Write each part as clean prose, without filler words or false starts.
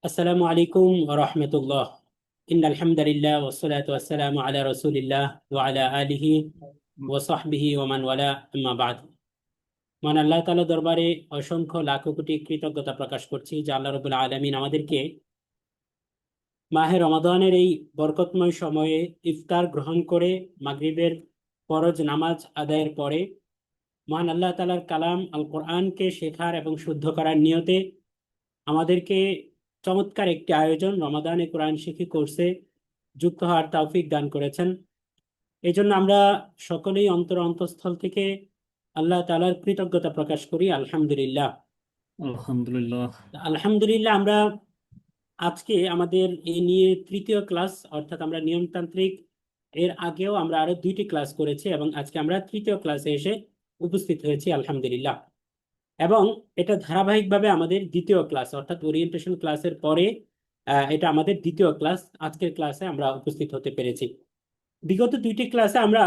আসসালামু আলাইকুম ওয়া রাহমাতুল্লাহ। ইন্নাল হামদালিল্লাহ ওয়াসসালাতু ওয়াসসালামু আলা রাসূলিল্লাহ ওয়া আলা আলিহি ওয়া সাহবিহি ওয়া মান ওয়ালা, আম্মা বাদ। মহান আল্লাহ তাআলা দরবারে অসংখ্য লাখো কোটি কৃতজ্ঞতা প্রকাশ করছি যে আল্লাহ রাব্বুল আলামিন আমাদেরকে মাহে রমাদানের এই বরকতময় সময়ে ইফতার গ্রহণ করে মাগরিবের ফরজ নামাজ আদায়ের পরে মহান আল্লাহ তাআলার কালাম আল কোরআনকে শেখার এবং শুদ্ধ করার নিয়তে আমাদেরকে চমৎকার একটি আয়োজন রমাদানে কোরআন শিক্ষা কোর্সে যুক্ত হওয়ার তৌফিক দান করেছেন। এই জন্য আমরা সকলেই অন্তঃস্থল থেকে আল্লাহ তাআলার কৃতজ্ঞতা প্রকাশ করি, আলহামদুলিল্লাহ। আলহামদুলিল্লাহ। আলহামদুলিল্লাহ, আমরা আজকে আমাদের এই নিয়ে তৃতীয় ক্লাস, অর্থাৎ আমরা নিয়মতান্ত্রিক এর আগেও আমরা আরো দুইটি ক্লাস করেছি এবং আজকে আমরা তৃতীয় ক্লাসে এসে উপস্থিত হয়েছি, আলহামদুলিল্লাহ। এবং এটা ধারাবাহিকভাবে আমাদের দ্বিতীয় ক্লাস, অর্থাৎ ওরিয়েন্টেশন ক্লাসের পরে এটা আমাদের দ্বিতীয় ক্লাস। আজকের ক্লাসে আমরা উপস্থিত হতে পেরেছি। বিগত দুইটি ক্লাসে আমরা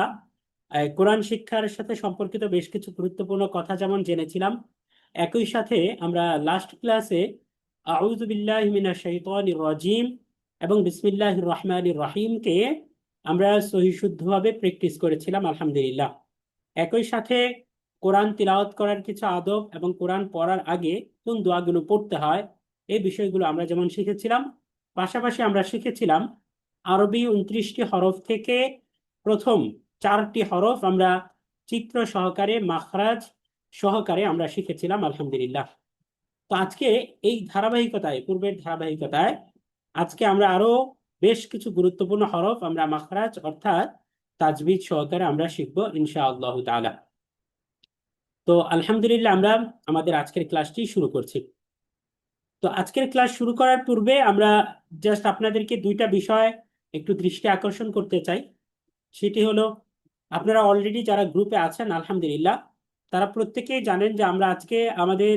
কোরআন শিক্ষার সাথে সম্পর্কিত বেশ কিছু গুরুত্বপূর্ণ কথা যেমন জেনেছিলাম, একই সাথে আমরা লাস্ট ক্লাসে আউযু বিল্লাহি মিনাশ শাইতানির রাজিম এবং বিসমিল্লাহির রহমানির রহিমকে আমরা সহিশুদ্ধভাবে প্র্যাকটিস করেছিলাম, আলহামদুলিল্লাহ। একই সাথে কোরআন তিলাওয়াত করার কিছু আদব এবং কোরআন পড়ার আগে কোন দোয়াগুলো পড়তে হয় এই বিষয়গুলো আমরা যেমন শিখেছিলাম, পাশাপাশি আমরা শিখেছিলাম আরবি 29টি হরফ থেকে প্রথম 4টি হরফ আমরা চিত্র সহকারে মাখরাজ সহকারে আমরা শিখেছিলাম, আলহামদুলিল্লাহ। তো আজকে এই ধারাবাহিকতায়, পূর্বের ধারাবাহিকতায় আজকে আমরা আরো বেশ কিছু গুরুত্বপূর্ণ হরফ আমরা মাখরাজ অর্থাৎ তাজবিদ সহকারে আমরা শিখবো ইনশাআল্লাহ তাআলা। তো আলহামদুলিল্লাহ, আমরা আমাদের আজকের ক্লাসটি শুরু করছি। তো আজকের ক্লাস শুরু করার পূর্বে আমরা জাস্ট আপনাদেরকে দুইটা বিষয় একটু দৃষ্টি আকর্ষণ করতে চাই। সেটি হলো, আপনারা অলরেডি যারা গ্রুপে আছেন আলহামদুলিল্লাহ, তারা প্রত্যেকেই জানেন যে আমরা আজকে আমাদের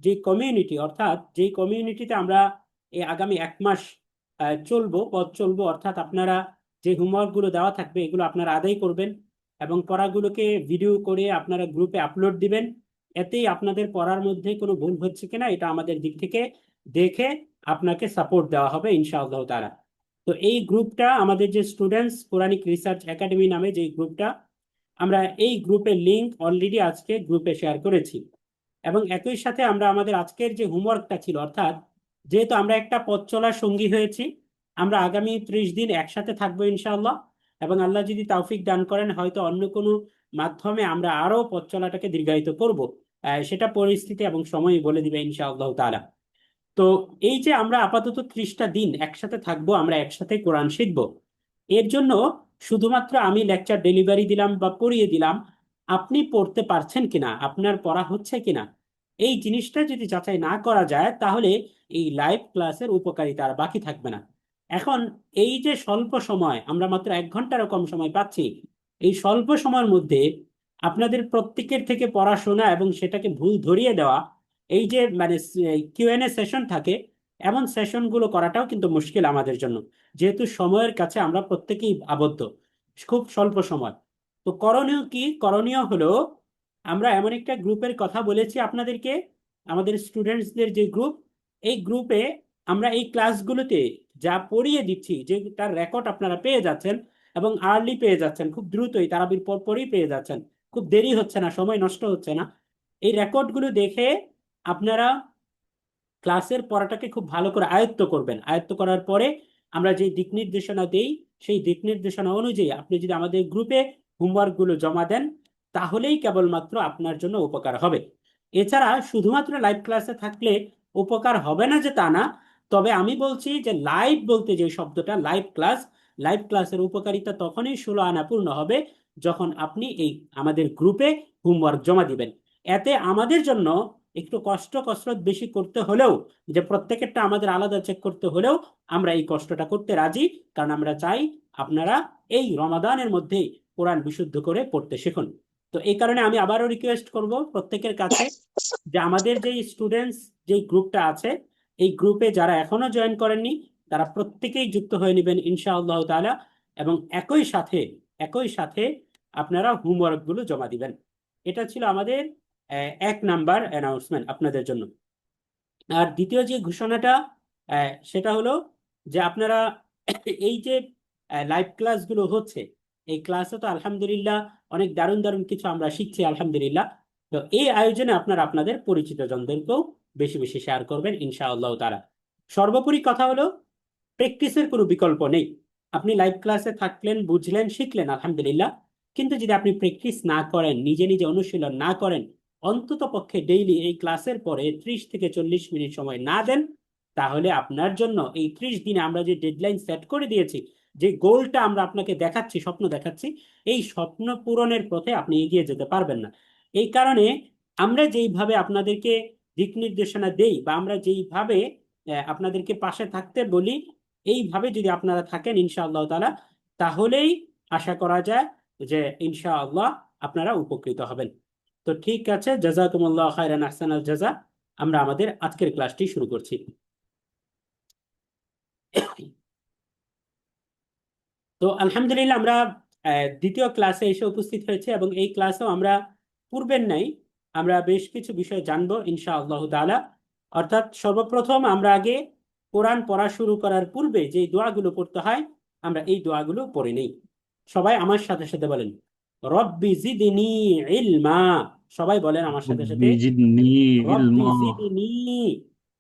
যে কমিউনিটি, অর্থাৎ যেই কমিউনিটিতে আমরা এই আগামী 1 মাস পথ চলবো, অর্থাৎ আপনারা যে হোমওয়ার্কগুলো দেওয়া থাকবে এগুলো আপনারা আদায় করবেন এবং পড়াগুলোকে ভিডিও করে আপনারা গ্রুপে আপলোড দিবেন। এতেই আপনাদের পড়ার মধ্যে কোনো ভুল হচ্ছে কিনা এটা আমাদের দিক থেকে দেখে আপনাকে সাপোর্ট দেওয়া হবে ইনশাআল্লাহ তাআলা। তো এই গ্রুপটা আমাদের যে স্টুডেন্টস কোরআনিক রিসার্চ একাডেমি নামে যে গ্রুপটা, আমরা এই গ্রুপের লিংক অলরেডি আজকে গ্রুপে শেয়ার করেছি। এবং একই সাথে আমরা আমাদের আজকের যে হোমওয়ার্কটা ছিল, অর্থাৎ যেহেতু আমরা একটা পথ চলার সঙ্গী হয়েছি, আমরা আগামী 30 দিন একসাথে থাকবো ইনশাআল্লাহ। এবং আল্লাহ যদি তৌফিক দান করেন, হয়তো অন্য কোনো মাধ্যমে আমরা আরো পথ চলাটাকে দীর্ঘায়িত করব। সেটা পরিস্থিতি এবং সময় বলে দিবে ইনশাআল্লাহ তাআলা। তো এই যে আমরা আপাতত 30টা দিন একসাথে থাকবো, আমরা একসাথে কোরআন শিখবো, এর জন্য শুধুমাত্র আমি লেকচার ডেলিভারি দিলাম বা পড়িয়ে দিলাম, আপনি পড়তে পারছেন কিনা, আপনার পড়া হচ্ছে কিনা, এই জিনিসটা যদি যাচাই না করা যায় তাহলে এই লাইভ ক্লাসের উপকারিতা আর বাকি থাকবে না। এখন এই যে স্বল্প সময়, আমরা মাত্র 1 ঘন্টারও কম সময় পাচ্ছি, এই স্বল্প সময়ের মধ্যে আপনাদের প্রত্যেকের থেকে পড়াশোনা এবং সেটাকে ভুল ধরিয়ে দেওয়া, এই যে মানে কিউএনএ সেশন থাকে, এমন সেশনগুলো করাটাও কিন্তু মুশকিল আমাদের জন্য, যেহেতু সময়ের কাছে আমরা প্রত্যেকেই আবদ্ধ, খুব স্বল্প সময়। তো করণীয় কি? করণীয় হলো, আমরা এমন একটা গ্রুপের কথা বলেছি আপনাদেরকে, আমাদের স্টুডেন্টসদের যে গ্রুপ, এই গ্রুপে আমরা এই ক্লাসগুলোতে যা পড়িয়ে দিচ্ছি, যে তার রেকর্ড আপনারা পেয়ে যাচ্ছেন এবং আর্লি পেয়ে যাচ্ছেন, খুব দ্রুতই তারাবির পর পরই পেয়ে যাচ্ছেন, খুব দেরি হচ্ছে না, সময় নষ্ট হচ্ছে না। এই রেকর্ডগুলো দেখে আপনারা ক্লাসের পড়াটাকে খুব ভালো করে আয়ত্ত করবেন। আয়ত্ত করার পরে আমরা যে দিক নির্দেশনা দেই, সেই দিক নির্দেশনা অনুযায়ী আপনি যদি আমাদের গ্রুপে হোমওয়ার্কগুলো জমা দেন, তাহলেই কেবলমাত্র আপনার জন্য উপকার হবে। এছাড়া শুধুমাত্র লাইভ ক্লাসে থাকলে উপকার হবে না যে তা না, তবে আমি বলছি যে লাইভ বলতে যে শব্দটা, লাইভ ক্লাস, লাইভ ক্লাসের উপকারিতা তখনই 16 আনা পূর্ণ হবে যখন আপনি এই আমাদের গ্রুপে হোমওয়ার্ক জমা দিবেন। এতে আমাদের জন্য একটু কসরত বেশি করতে হলেও, যে প্রত্যেকেরটা আমাদের আলাদা চেক করতে হলেও আমরা এই কষ্টটা করতে রাজি, কারণ আমরা চাই আপনারা এই রমাদানের মধ্যেই কোরআন বিশুদ্ধ করে পড়তে শিখুন। তো এই কারণে আমি আবারও রিকোয়েস্ট করব প্রত্যেকের কাছে যে আমাদের যে স্টুডেন্টস যে গ্রুপটা আছে, এই গ্রুপে যারা এখনো জয়েন করেননি তারা প্রত্যেকেই যুক্ত হয়ে নেবেন ইনশাআল্লাহ তাআলা। এবং একই সাথে আপনারা হোমওয়ার্ক গুলো জমা দিবেন। এটা ছিল আমাদের 1 নাম্বার অ্যানাউন্সমেন্ট আপনাদের জন্য। আর দ্বিতীয় যে ঘোষণাটা, সেটা হলো যে আপনারা এই যে লাইভ ক্লাসগুলো হচ্ছে, এই ক্লাসে তো আলহামদুলিল্লাহ অনেক দারুণ দারুণ কিছু আমরা শিখছি আলহামদুলিল্লাহ। তো এই আয়োজনে আপনারা আপনাদের পরিচিত জনদেরকেও বেশি বেশি শেয়ার করবেন ইনশাআল্লাহ তাআলা। সর্বোপরি কথা হলো, প্র্যাকটিসের কোনো বিকল্প নেই। আপনি লাইভ ক্লাসে থাকলেন, বুঝলেন, শিখলেন আলহামদুলিল্লাহ, কিন্তু যদি আপনি প্র্যাকটিস না করেন, নিজে নিজে অনুশীলন না করেন, অন্তত পক্ষে ডেইলি এই ক্লাসের পরে 30 থেকে 40 মিনিট সময় না দেন, তাহলে আপনার জন্য এই 30 দিনে আমরা যে ডেডলাইন সেট করে দিয়েছি, যে গোলটা আমরা আপনাকে দেখাচ্ছি, স্বপ্ন দেখাচ্ছি, এই স্বপ্ন পূরণের পথে আপনি এগিয়ে যেতে পারবেন না। এই কারণে আমরা যেইভাবে আপনাদেরকে দিক নির্দেশনা দেই, বা আমরা যেইভাবে আপনাদেরকে পাশে থাকতে বলি, এইভাবে যদি আপনারা থাকেন ইনশাআল্লাহ তাআলা, তাহলেই আশা করা যায় যে ইনশাআল্লাহ আপনারা উপকৃত হবেন। তো ঠিক আছে, জাযাকুমুল্লাহ খায়রান, আহসানাল জাযা। আমরা আমাদের আজকের ক্লাসটি শুরু করছি। তো আলহামদুলিল্লাহ আমরা দ্বিতীয় ক্লাসে এসে উপস্থিত হয়েছে, এবং এই ক্লাসেও আমরা পূর্বের ন্যায় আমরা বেশ কিছু বিষয় জানবো ইনশাআল্লাহ তাআলা। অর্থাৎ সর্বপ্রথম আমরা আগে কোরআন পড়া শুরু করার পূর্বে যে দোয়াগুলো পড়তে হয়, আমরা এই দোয়াগুলো পড়ে নেই। সবাই আমার সাথে সাথে বলেন, রব্বি জিদনি ইলমা। সবাই বলেন আমার সাথে সাথে, ربي زدني রব্বি علما জিদনি।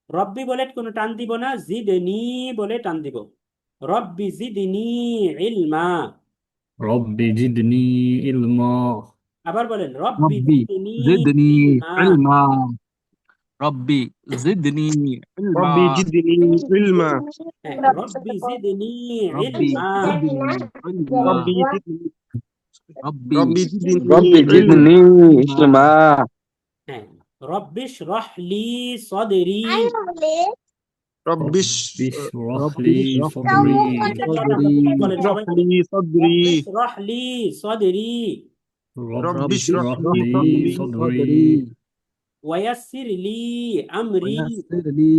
রব্বি বলে কোনো টান দিব না, জিদনি বলে টান দিব। রব্বি জিদনি ইলমা। ربي زدني علما আবার বলেন, রব্বি ربي জিদনি زدني ইলমা। علما ربي زدني علما ربي زدني علما. হ্যাঁ, রব্বি জিদনি ربي ইলমা। زدني علما ربي زدني ربي ربي زدني ربي علما. زدني علما হ্যাঁ, রব্বিশ রহলি সদরি। رب رب اشرح ربي لي اشرح صدري لي নিচের জন্য صدري আপনারা বলেন, اشرح সবাই বলেন, لي صدري. রব্বিশ রহলি সদরি رب رب ربي اشرح اشرح لي اشرح لي لي صدري صدري صدري ওয়ায়াসসির লি আমরি। ويسر لي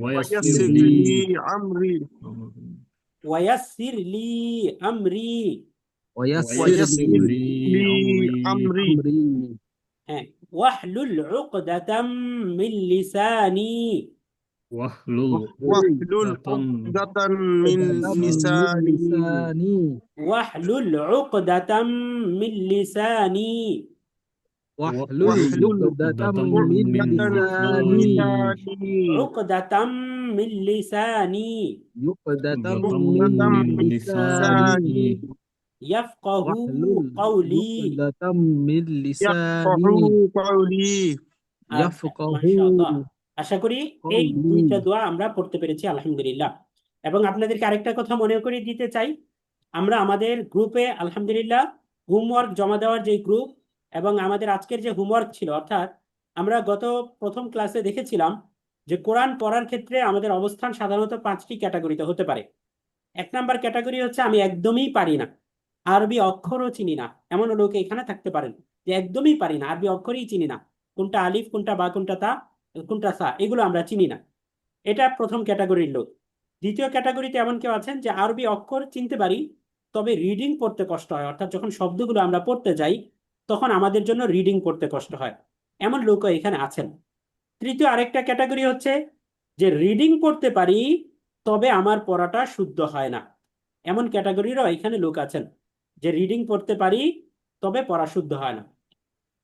ويسر ويسر لي لي أمري ওয়ায়াসসির লি আমরি। ويسر ويسر لي لي لي أمري أمري أمري হ্যাঁ, ওয়াহলুল উকদাতাম মিন লিসানি। واحلل واحلل عقدة عقدة من عقدة من لساني لساني ওয়াহলুল উকদাতাম মিন লিসানি। واحلل واحلل عقدة عقدة من من عقدة من لساني لساني উকদাতাম মিন লিসানি عقدة عقدة من عقدة من من لساني لساني ইয়াফকাহু واحلل কওলি। عقدة من يفقه لساني قولي. আচ্ছা, يفقه মাশাআল্লাহ। আশা করি এই قولي দুইটা দোয়া আমরা পড়তে পেরেছি আলহামদুলিল্লাহ। এবং আপনাদেরকে আরেকটা কথা মনে করিয়ে দিতে চাই, আমরা আমাদের গ্রুপে আলহামদুলিল্লাহ হোমওয়ার্ক জমা দেওয়ার যে গ্রুপ, এবং আমাদের আজকের যে হোমওয়ার্ক ছিল, অর্থাৎ আমরা গত প্রথম ক্লাসে দেখেছিলাম যে কোরআন পড়ার ক্ষেত্রে আমাদের অবস্থান সাধারণত 5টি ক্যাটাগরিতে হতে পারে। 1 নাম্বার ক্যাটাগরি হচ্ছে আমি একদমই পারি না, আরবি অক্ষরও চিনি না। এমন লোক এখানে থাকতে পারেন যে একদমই পারি না, আরবি অক্ষরই চিনি না, কোনটা আলিফ, কোনটা বা, কোনটা তা, কোনটা সা, এগুলো আমরা চিনি না। এটা প্রথম ক্যাটাগরির লোক। দ্বিতীয় ক্যাটাগরিতে এমন কেউ আছেন যে আরবি অক্ষর চিনতে পারি, তবে রিডিং পড়তে কষ্ট হয়, অর্থাৎ যখন শব্দগুলো আমরা পড়তে যাই তখন আমাদের জন্য রিডিং পড়তে কষ্ট হয়। এমন লোকও এখানে আছেন। তৃতীয় আরেকটা ক্যাটাগরি হচ্ছে যে রিডিং পড়তে পারি, তবে আমার পড়াটা শুদ্ধ হয় না। এমন ক্যাটাগরিরও এখানে লোক আছেন যে রিডিং পড়তে পারি, তবে পড়া শুদ্ধ হয় না।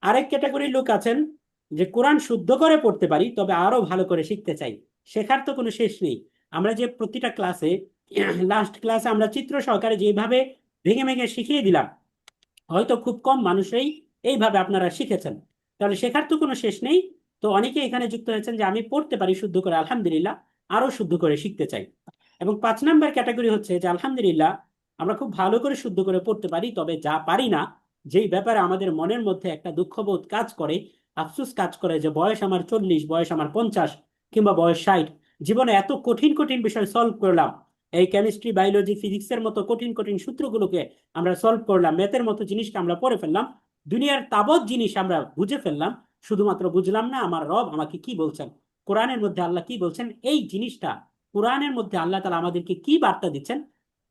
আরেক ক্যাটাগরির লোক আছেন যে কোরআন শুদ্ধ করে পড়তে পারি, তবে আরো ভালো করে শিখতে চাই। শেখার তো কোনো শেষ নেই। আমরা যে প্রতিটা ক্লাসে, লাস্ট ক্লাসে আমরা চিত্র সহকারে যেভাবে ভেঙে ভেঙে শিখিয়ে দিলাম, হয়তো খুব কম মানুষই এইভাবে আপনারা শিখেছেন। তাহলে শেখার তো কোনো শেষ নেই। তো অনেকে এখানে যুক্ত হয়েছেন যে আমি পড়তে পারি শুদ্ধ করে, আলহামদুলিল্লাহ, আরো শুদ্ধ করে শিখতে চাই। এবং 5 নাম্বার ক্যাটাগরি হচ্ছে যে আলহামদুলিল্লাহ আমরা খুব ভালো করে শুদ্ধ করে পড়তে পারি, তবে যা পারি না, যেই ব্যাপারে আমাদের মনের মধ্যে একটা দুঃখবোধ কাজ করে, আফসোস কাজ করে, যে বয়স আমার 40, বয়স আমার 50, কিংবা বয়স 60, জীবনে এত কঠিন কঠিন বিষয় সলভ করলাম, এই কেমিস্ট্রি, বায়োলজি, ফিজিক্সের মতো কঠিন কঠিন সূত্রগুলোকে আমরা সলভ করলাম, ম্যাথের মতো জিনিসকে আমরা পড়ে ফেললাম, দুনিয়ার তাবৎ জিনিস আমরা বুঝে ফেললাম, শুধুমাত্র বুঝলাম না আমার রব আমাকে কি বলছেন, কোরআনের মধ্যে আল্লাহ কি বলছেন, এই জিনিসটা, কোরআনের মধ্যে আল্লাহ তাআলা আমাদেরকে কি বার্তা দিচ্ছেন,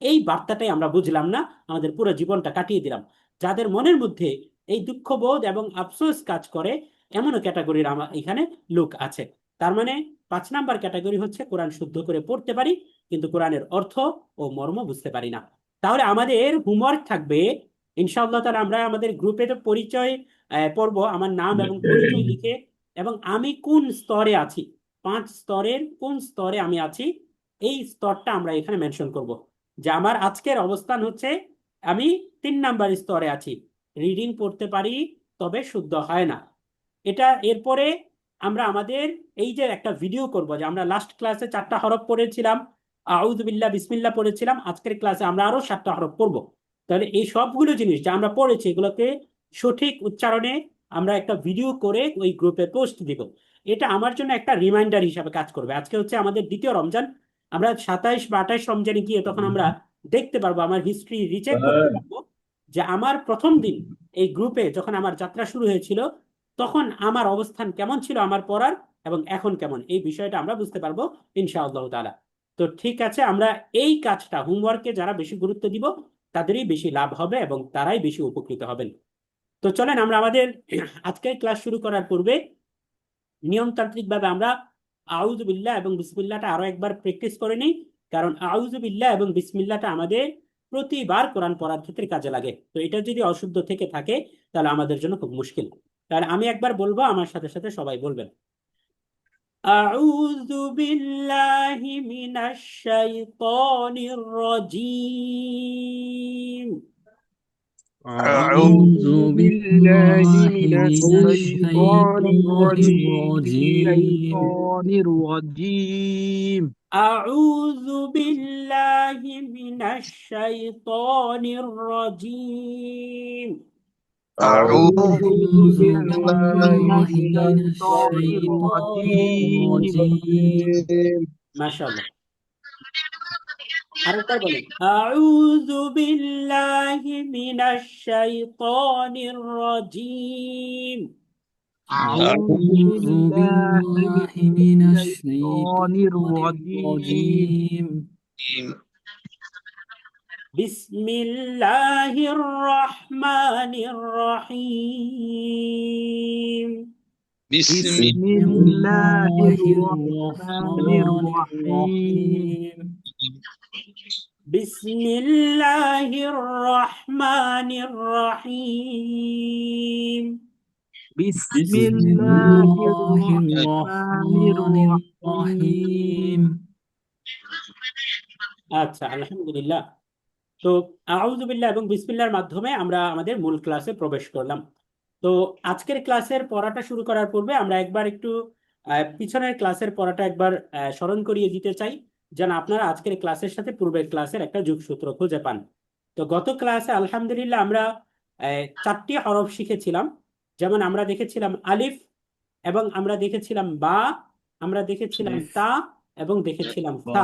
এই বার্তাটাই আমরা বুঝলাম না, আমাদের পুরো জীবনটা কাটিয়ে দিলাম। যাদের মনের মধ্যে এই দুঃখবোধ এবং আফসোস কাজ করে, এমনও ক্যাটাগরির আমার এখানে লোক আছে। তার মানে 5 নাম্বার ক্যাটাগরি হচ্ছে কোরআন শুদ্ধ করে পড়তে পারি কিন্তু কোরআনের অর্থ ও মর্ম বুঝতে পারি না। তাহলে আমাদের হোমওয়ার্ক থাকবে ইনশাআল্লাহ তাআলা, আমরা আমাদের গ্রুপে তো পরিচয় পর্ব, আমার নাম এবং পরিচয় লিখে এবং আমি কোন স্তরে আছি, 5 স্তরের কোন স্তরে আমি আছি এই স্তরটা আমরা এখানে মেনশন করব। যে আমার আজকের অবস্থান হচ্ছে আমি 3 নাম্বার স্তরে আছি, রিডিং পড়তে পারি তবে শুদ্ধ হয় না। এটা এরপরে আমরা আমাদের এই যে একটা ভিডিও করব, যে আমরা লাস্ট ক্লাসে 4টা হরফ পড়েছিলাম, আউযু বিল্লাহ বিসমিল্লাহ পড়েছিলাম, আজকের ক্লাসে আমরা আরো 7টা হরফ পড়বো। তাহলে এই সবগুলো জিনিস যা আমরা পড়েছি এগুলোকে সঠিক উচ্চারণে আমরা একটা ভিডিও করে ওই গ্রুপে পোস্ট দিব। এটা আমার জন্য একটা রিমাইন্ডার হিসাবে কাজ করবে। আজকে হচ্ছে আমাদের দ্বিতীয় রমজান, আমরা 27 বা 28 রমজানে গিয়ে তখন আমরা দেখতে পারবো, আমার হিস্ট্রি রিচেক করতে পারবো যে আমার প্রথম দিন এই গ্রুপে যখন আমার যাত্রা শুরু হয়েছিল তখন আমার অবস্থান কেমন ছিল আমার পড়ার, এবং এখন কেমন, এই বিষয়টা আমরা বুঝতে পারবো ইনশাআল্লাহ তাআলা। তো ঠিক আছে, আমরা এই কাজটা হোমওয়ার্কে যারা বেশি গুরুত্ব দিব তাদেরই বেশি লাভ হবে এবং তারাই বেশি উপকৃত হবেন। তো চলেন আমরা আমাদের আজকের ক্লাস শুরু করার পূর্বে নিয়মতান্ত্রিক ভাবে আমরা আউযু বিল্লাহ এবং বিসমিল্লাহটা আরো একবার প্র্যাকটিস করে নিই, কারণ আউযু বিল্লাহ এবং বিসমিল্লাহটা আমাদের প্রতিবার কোরআন পড়ার ক্ষেত্রে কাজে লাগে। তো এটা যদি অশুদ্ধ থেকে থাকে তাহলে আমাদের জন্য খুব মুশকিল। তাহলে আমি একবার বলবো, আমার সাথে সাথে সবাই বলবেন। আউযু বিল্লাহি মিনাশ শাইতানির রাজীম। أعوذ بالله من الشيطان الشيطان الرجيم. أعوذ بالله من الشيطان الرجيم. أعوذ أعوذ بالله بالله من من الشيطان الشيطان الرجيم ما شاء الله. আরেকবার বলেন, أعوذ بالله من الشيطان الرجيم. أعوذ بالله من من الشيطان الرجيم. الرجيم بسم الله الرحمن الرحيم. بسم الله الرحمن الرحيم. بسم الله الرحمن الرحيم. بسم الله الرحمن الرحيم. আচ্ছা, আলহামদুলিল্লাহ। তো আউযু বিল্লাহ এবং বিসমিল্লাহর মাধ্যমে আমরা আমাদের মূল ক্লাসে প্রবেশ করলাম। তো আজকের ক্লাসের পড়াটা শুরু করার পূর্বে আমরা একবার একটু পিছনের ক্লাসের পড়াটা একবার স্মরণ করিয়ে দিতে চাই, যেন আপনারা আজকের ক্লাসের সাথে পূর্বের ক্লাসের একটা যোগসূত্র খুঁজে পান। তো গত ক্লাসে আলহামদুলিল্লাহ আমরা 4টি হরফ শিখেছিলাম। যেমন আমরা দেখেছিলাম আলিফ, এবং আমরা দেখেছিলাম বা, আমরা দেখেছিলাম তা, এবং দেখেছিলাম থা।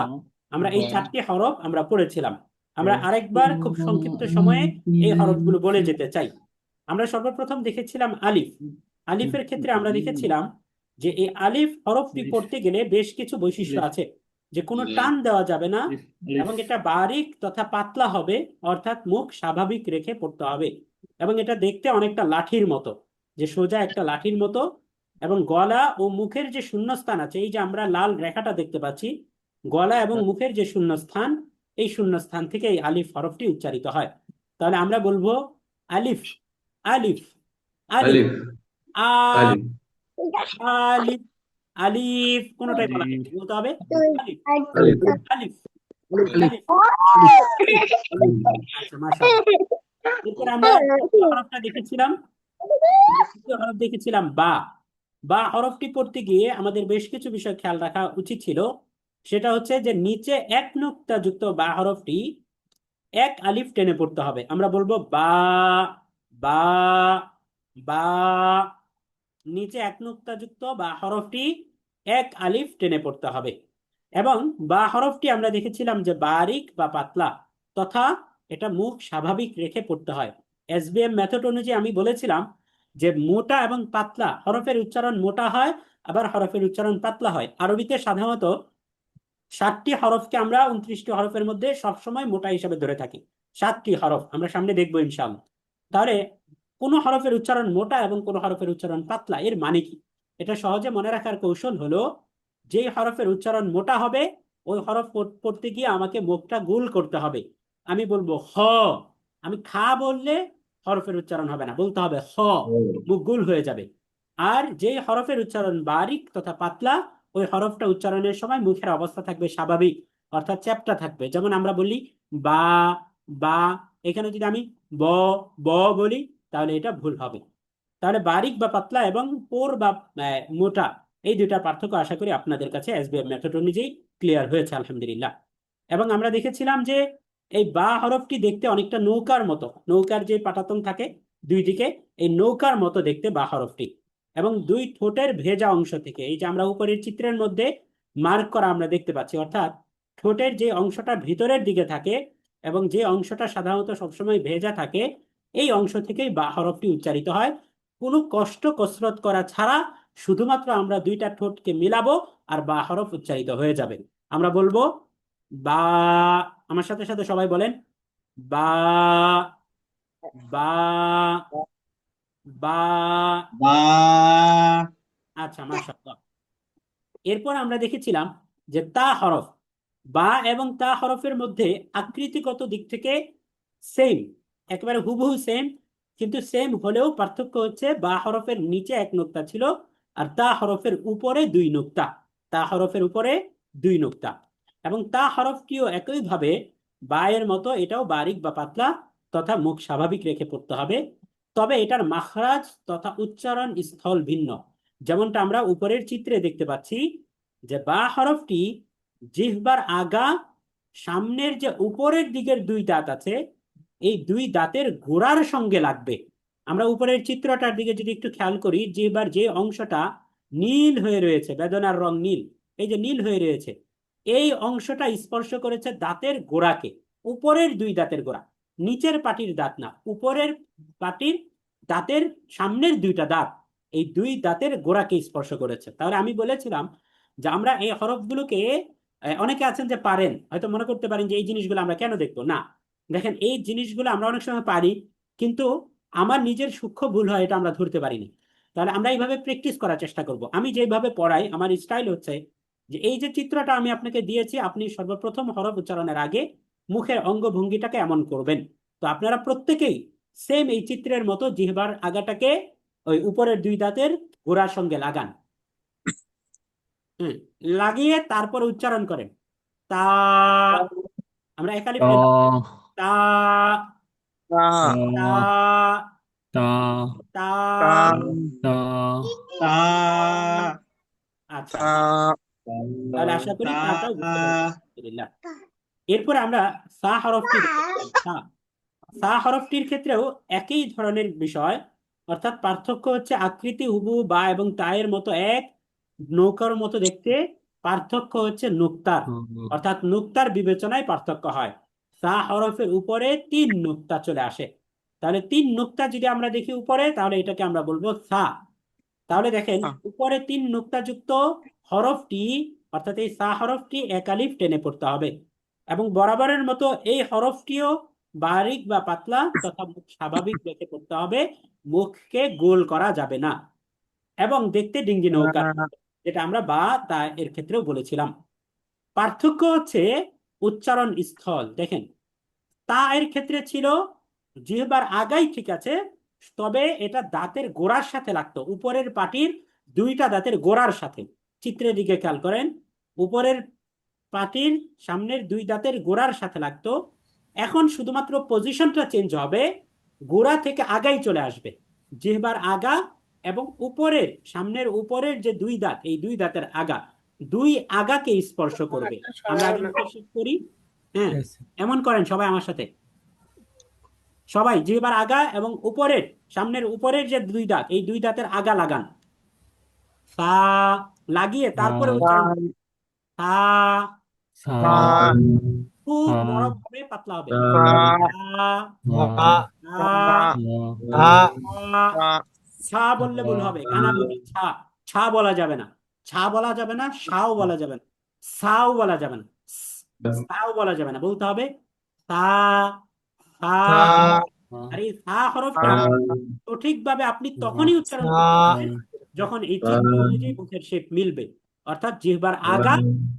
আমরা এই 4টি হরফ আমরা পড়েছিলাম। আমরা আরেকবার খুব সংক্ষিপ্ত সময়ে এই হরফগুলো বলে যেতে চাই। আমরা সর্বপ্রথম দেখেছিলাম আলিফ। আলিফের ক্ষেত্রে আমরা দেখেছিলাম যে এই আলিফ হরফটি পড়তে গেলে বেশ কিছু বৈশিষ্ট্য আছে, যে কোনো টান দেওয়া যাবে না এবং এটা বারিক তথা পাতলা হবে, অর্থাৎ মুখ স্বাভাবিক রেখে পড়তে হবে, এবং এটা দেখতে অনেকটা লাঠির মতো, যে সোজা একটা লাঠির মতো, এবং গলা ও মুখের যে শূন্যস্থান আছে, এই যে আমরা লাল রেখাটা দেখতে পাচ্ছি, গলা এবং মুখের যে শূন্যস্থান, এই শূন্যস্থান থেকে এই আলিফ হরফটি উচ্চারিত হয়। তাহলে আমরা বলবো আলিফ, আলিফ, আলিফ, আ, আলিফ, আলিফ, কোনোটাই বলা যাবে না, বলতে হবে আলিফ, আলিফ, আলিফ। আচ্ছা, মাশাআল্লাহ। এরপর আমরা দ্বিতীয় হরফটা দেখেছিলাম, দ্বিতীয় হরফ দেখেছিলাম বা। বা হরফটি পড়তে গিয়ে আমাদের বেশ কিছু বিষয় খেয়াল রাখা উচিত ছিল। সেটা হচ্ছে যে নিচে এক নুক্তা যুক্ত বা হরফটি এক আলিফ টেনে পড়তে হবে। আমরা বলবো বা, বা, বা। নিচে এক নুক্তা যুক্ত বা হরফটি এক আলিফ টেনে পড়তে হবে। এবং বা হরফটি আমরা দেখেছিলাম যে বারিক বা পাতলা, তথা এটা মুখ স্বাভাবিক রেখে পড়তে হয়। এসবিএম মেথড অনুযায়ী আমি বলেছিলাম যে মোটা এবং পাতলা হরফের উচ্চারণ মোটা হয়, আবার হরফের উচ্চারণ পাতলা হয়। আরবিতে সাধারণত 7টি হরফকে আমরা 29টি হরফের মধ্যে সবসময় মোটা হিসাবে ধরে থাকি। 7টি হরফ আমরা সামনে দেখবো ইনশাআল্লাহ। তাহলে কোন হরফের উচ্চারণ মোটা এবং কোন হরফের উচ্চারণ পাতলা, এর মানে কি? এটা সহজে মনে রাখার কৌশল হলো, যেই হরফের উচ্চারণ মোটা হবে ওই হরফ পড়তে গিয়ে আমাকে মুখটা গোল করতে হবে। আমি বলবো হ, আমি খা বললে হরফের উচ্চারণ হবে না, বলতে হবে হ, মুখ গোল হয়ে যাবে। আর যেই হরফের উচ্চারণ বারিক তথা পাতলা, ওই হরফটা উচ্চারণের সময় মুখের অবস্থা থাকবে স্বাভাবিক, অর্থাৎ চ্যাপ্টা থাকবে। যেমন আমরা বলি বা, বা, এখানে যদি আমি ব, ব বলি তাহলে এটা ভুল হবে। তাহলে বারিক বা পাতলা এবং পোর বা মোটা, এই দুইটার পার্থক্য আশা করি আপনাদের কাছে এসবিএম মেথড অনুযায়ী ক্লিয়ার হয়েছে আলহামদুলিল্লাহ। এবং আমরা দেখেছিলাম যে এই বা হরফটি দেখতে অনেকটা নৌকার মতো, নৌকার যে পাটাতন থাকে দুই দিকে, এই নৌকার মতো দেখতে বা হরফটি। এবং দুই ঠোঁটের ভেজা অংশ থেকে, এই যে আমরা উপরের চিত্রের মধ্যে মার্ক করা আমরা দেখতে পাচ্ছি, অর্থাৎ ঠোঁটের যে অংশটা ভিতরের দিকে থাকে এবং যে অংশটা সাধারণত সবসময় ভেজা থাকে, এই অংশ থেকেই বা হরফটি উচ্চারিত হয়, কোনো কষ্ট কসরত করা ছাড়া। শুধুমাত্র আমরা দুইটা ঠোঁটকে মিলাবো আর বা হরফ উচ্চারিত হয়ে যাবে। আমরা বলবো বা, আমার সাথে সাথে সবাই বলেন বা, বা, বা। বা, আচ্ছা, মাশাআল্লাহ। এরপর আমরা দেখেছিলাম যে তা হরফ, বা এবং তা হরফের মধ্যে আকৃতিগত দিক থেকে সেম, একেবারে হুবহু সেম, কিন্তু সেম হলেও পার্থক্য হচ্ছে বা হরফের নিচে এক নোক্তা ছিল আর তা হরফের উপরে দুই নোক্তা, তা হরফের উপরে দুই নোক্তা। এবং তা হরফটিও একইভাবে বা এর মতো এটাও বারিক বা পাতলা তথা মুখ স্বাভাবিক রেখে পড়তে হবে। তবে এটার মাখরাজ তথা উচ্চারণ স্থল ভিন্ন। যেমনটা আমরা উপরের চিত্রে দেখতে পাচ্ছি যে বা হরফটি জিহ্বার আগা, সামনের যে উপরের দিকের দুই দাঁত আছে, এই দুই দাঁতের গোড়ার সঙ্গে লাগবে। আমরা উপরের চিত্রটার দিকে যদি একটু খেয়াল করি, জিহ্বার যে অংশটা নীল হয়ে রয়েছে, বেদনার রং নীল, এই যে নীল হয়ে রয়েছে, এই অংশটা স্পর্শ করেছে দাঁতের গোড়াকে, উপরের দুই দাঁতের গোড়া, নিচের পাটির দাঁত না, উপরের পাটির দাঁতের সামনের দুইটা দাঁত, এই দুই দাঁতের গোড়াকে স্পর্শ করেছে। তাহলে আমি বলেছিলাম যে আমরা এই হরফগুলোকে, অনেকে আছেন যে পারেন, হয়তো মনে করতে পারেন যে এই জিনিসগুলো আমরা কেন দেখবো না। দেখেন, এই জিনিসগুলো আমরা অনেক সময় পারি, কিন্তু আমার নিজের সূক্ষ্ম ভুল হয়, এটা আমরা ধরতে পারিনি। তাহলে আমরা এইভাবে প্র্যাকটিস করার চেষ্টা করব। আমি যেভাবে পড়াই, আমার স্টাইল হচ্ছে যে এই যে চিত্রটা আমি আপনাকে দিয়েছি, আপনি সর্বপ্রথম হরফ উচ্চারণের আগে মুখের অঙ্গভঙ্গিটাকে এমন করবেন। তো আপনারা প্রত্যেকেই সেম এই চিত্রের মতো জিহ্বার আগাটাকে ওই উপরের দুই দাঁতের গোড়ার সঙ্গে লাগান। হুম, লাগিয়ে তারপর উচ্চারণ করেন তা। আমরা একালিফ টেনে তা, তা, তা, তা, তা, তা। তা, তা, তা, আচ্ছা, তা, তাহলে আশা করি তা, তাটাও বুঝতে পারছি আলহামদুলিল্লাহ। এরপরে আমরা সা হরফটি দেখেছিলাম। সা, সা হরফটির ক্ষেত্রেও একই ধরনের বিষয়, অর্থাৎ পার্থক্য হচ্ছে আকৃতি হুবহু বা এবং তায়ের মতো এক, নৌকার মতো দেখতে। পার্থক্য হচ্ছে নুক্তার, অর্থাৎ নুক্তার বিবেচনায় পার্থক্য হয়। সা হরফের উপরে তিন নুক্তা চলে আসে। তাহলে তিন নুক্তা যদি আমরা দেখি উপরে, তাহলে এটাকে আমরা বলবো সা। তাহলে দেখেন, উপরে তিন নুক্তাযুক্ত হরফটি, অর্থাৎ এই সা হরফটি একালিফ টেনে পড়তে হবে। এবং বরাবরের মতো এই হরফটিও বারিক বা পাতলা তথা মুখ স্বাভাবিক রেখে পড়তে হবে, মুখকে গোল করা যাবে না। এবং দেখতে ডিঙ্গি নৌকার মতো, যেটা আমরা বা তা এর ক্ষেত্রেও বলেছিলাম। পার্থক্য হচ্ছে উচ্চারণ স্থল। দেখেন, তা এর ক্ষেত্রে ছিল জিহ্বার আগাই ঠিক আছে, তবে এটা দাঁতের গোড়ার সাথে লাগতো, উপরের পাটির দুইটা দাঁতের গোড়ার সাথে। চিত্রের দিকে খেয়াল করেন, উপরের পাটির সামনের দুই দাঁতের গোড়ার সাথে লাগতো। এখন শুধুমাত্র পজিশনটা চেঞ্জ হবে, গোড়া থেকে আগাই চলে আসবে। জিহ্বার আগা এবং উপরের, সামনের উপরের যে দুই দাঁত, এই দুই দাঁতের আগা, দুই আগাকে স্পর্শ করবে। আমরা আগে শেষ করি। হ্যাঁ, এমন করেন সবাই আমার সাথে, সবাই জিহ্বার আগা এবং উপরের, সামনের উপরের যে দুই দাঁত, এই দুই দাঁতের আগা লাগান। সা, লাগিয়ে তারপরে উচ্চারণ করুন। সা, সা, তা, খুব সা, নরম হবে, পাতলা হবে। তা, সা, সা, সা, তা, সা। তা, ছা বললে ভুল হবে, কানাবুনি ছা, ছা বলা যাবে না, ছা বলা যাবে না, সাও বলা যাবে না, সাও বলা যাবে না, সাও বলা যাবে না, বলতে হবে সা, সা। তা, আর এই সা হরফটা তা, সঠিকভাবে আপনি তখনই উচ্চারণ করতে তা, পারবেন যখন এই চিহ্ন অনুযায়ী মুখের শেপ মিলবে, অর্থাৎ জিহ্বার আগা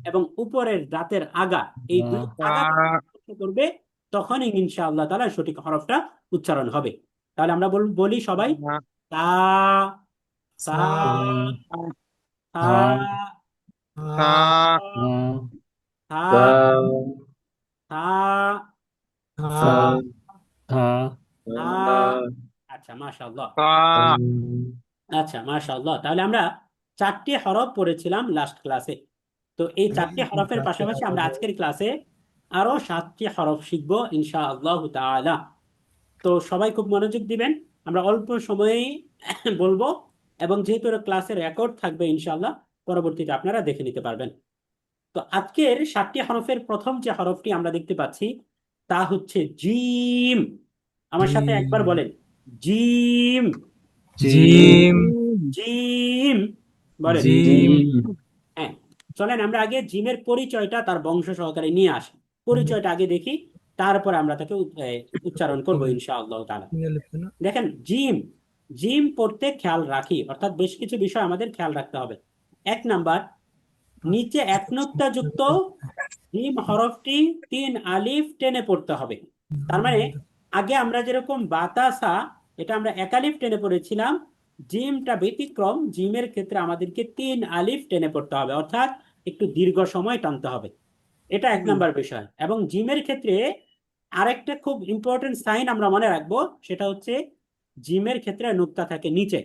এবং উপরের দাঁতের আগা, এই দুই আগা স্পর্শ করবে, তখনই ইনশাআল্লাহ তাআলা সঠিক হরফটা উচ্চারণ হবে। তাহলে আমরা বলি সবাই, তা, সা, থা, তা, থা, থা, সা, থা, থা, থা। আচ্ছা, মাশাআল্লাহ। তা, আচ্ছা, মাশাআল্লাহ। তাহলে আমরা 4টি হরফ পড়েছিলাম লাস্ট ক্লাসে। তো এই 4টি হরফের পাশাপাশি আমরা আজকের ক্লাসে আরো 7টি হরফ শিখবো ইনশাআল্লাহ তাআলা। তো সবাই খুব মনোযোগ দিবেন, আমরা অল্প সময়েই বলবো, এবং যেহেতু ক্লাসের রেকর্ড থাকবে ইনশাআল্লাহ, পরবর্তীতে আপনারা দেখে নিতে পারবেন। তো আজকের 7টি হরফের প্রথম যে হরফটি আমরা দেখতে পাচ্ছি তা হচ্ছে জিম। আমার সাথে একবার বলেন, জিম, জিম, জিম, বলেন। জিম, হ্যাঁ, চলেন আমরা আগে জিমের পরিচয়টা তার বংশ সহকারে নিয়ে আসি। পরিচয়টা আগে দেখি, তারপর আমরা তাকে উচ্চারণ করবো ইনশাআল্লাহ তাআলা। দেখেন, জিম, জিম পড়তে খেয়াল রাখি, অর্থাৎ বেশ কিছু বিষয় আমাদের খেয়াল রাখতে হবে। 1 নাম্বার, নিচে এক নোক্তা যুক্ত জিম হরফটি 3 আলিফ টেনে পড়তে হবে। তার মানে আগে আমরা যেরকম বাতাসা, এটা আমরা 1 আলিফ টেনে পড়েছিলাম, জিমটা ব্যতিক্রম, জিমের ক্ষেত্রে আমাদেরকে 3 আলিফ টেনে পড়তে হবে, অর্থাৎ একটু দীর্ঘ সময় টানতে হবে। এটা 1 নাম্বার বিষয়। এবং জিমের ক্ষেত্রে আরেকটা খুব ইম্পর্টেন্ট সাইন আমরা মনে রাখবো, সেটা হচ্ছে জিমের ক্ষেত্রে নুক্তা থাকে নিচে।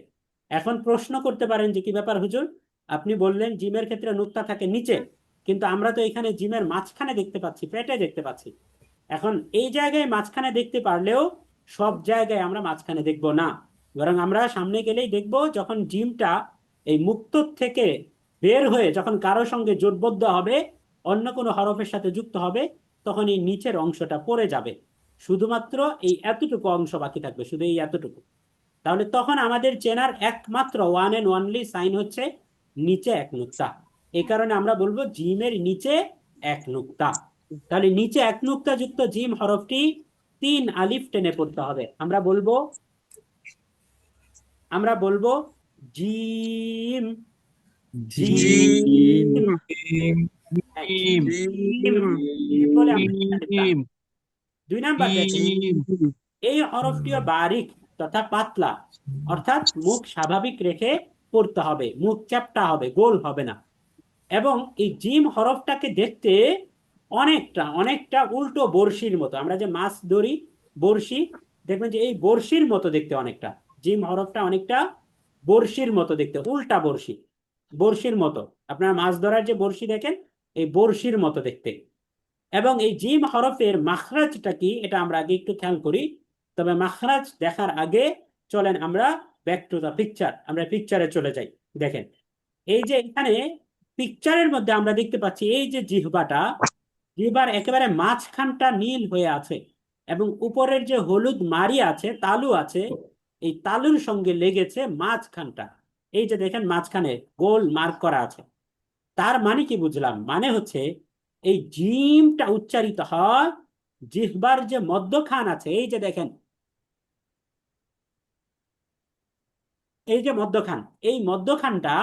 এখন প্রশ্ন করতে পারেন যে কি ব্যাপার হুজুর, আপনি বললেন জিমের ক্ষেত্রে নুক্তা থাকে নিচে, কিন্তু আমরা তো এখানে জিমের মাঝখানে দেখতে পাচ্ছি, পেটে দেখতে পাচ্ছি। এখন এই জায়গায় মাঝখানে দেখতে পারলেও সব জায়গায় আমরা মাঝখানে দেখব না, বরং আমরা সামনে গেলেই দেখব যখন জিমটা এই মুক্ত থেকে বের হয়ে যখন কারো সঙ্গে জোটবদ্ধ হবে, অন্য কোনো হরফের সাথে যুক্ত হবে, তখন এই নিচের অংশটা পড়ে যাবে, শুধুমাত্র এই এতটুকু অংশ বাকি থাকবে, শুধু এই এতটুকু। তাহলে তখন আমাদের চেনার একমাত্র ওয়ান এন্ড ওয়ানলি সাইন হচ্ছে নিচে এক নুক্তা। এই কারণে আমরা বলবো জিমের নিচে এক নুক্তা। তাহলে নিচে এক নুক্তা যুক্ত জিম হরফটি 3 আলিফ টেনে পড়তে হবে। আমরা বলবো জিম, জিম, জিম, হ্যাঁ, জিম, জিম, জিম বলে আমরা এখানে লিখলাম। জিম, 2 নাম্বার দেখেন, জিম, এই হরফটিও বারিক তথা পাতলা, অর্থাৎ মুখ স্বাভাবিক রেখে পড়তে হবে, মুখ চ্যাপ্টা হবে, গোল হবে না। এবং এই জিম হরফটাকে দেখতে অনেকটা অনেকটা উল্টো বড়শির মতো। আমরা যে মাছ ধরি, বড়শি, দেখবেন যে এই বড়শির মতো দেখতে অনেকটা, জিম হরফটা অনেকটা বড়শির মতো দেখতে, উল্টা বড়শি, বড়শির মতো। আপনারা মাছ ধরার যে বড়শি দেখেন, এই বড়শির মতো দেখতে। এবং এই জিম হরফের মাখরাজটা কি, এটা আমরা আগে একটু খেয়াল করি। তবে মাখরাজ দেখার আগে চলেন আমরা ব্যাক টু দ্য পিকচার, আমরা পিকচারে চলে যাই। দেখেন, এই যে এখানে পিকচারের মধ্যে আমরা দেখতে পাচ্ছি এই যে জিহ্বাটা, জিহ্বার একেবারে মাঝখানটা নীল হয়ে আছে, এবং উপরের যে হলুদ মাড়ি আছে, তালু আছে, এই তালুর সঙ্গে লেগেছে মাঝখানটা। এই যে দেখেন মাঝখানে গোল মার্ক করা আছে। তার মানে কি বুঝলাম, মানে হচ্ছে এই জিমটা উচ্চারিত হয় জিহ্বার যে মধ্যখান আছে, এই যে দেখেন, এই যে মধ্যখান, এই মধ্যখানটা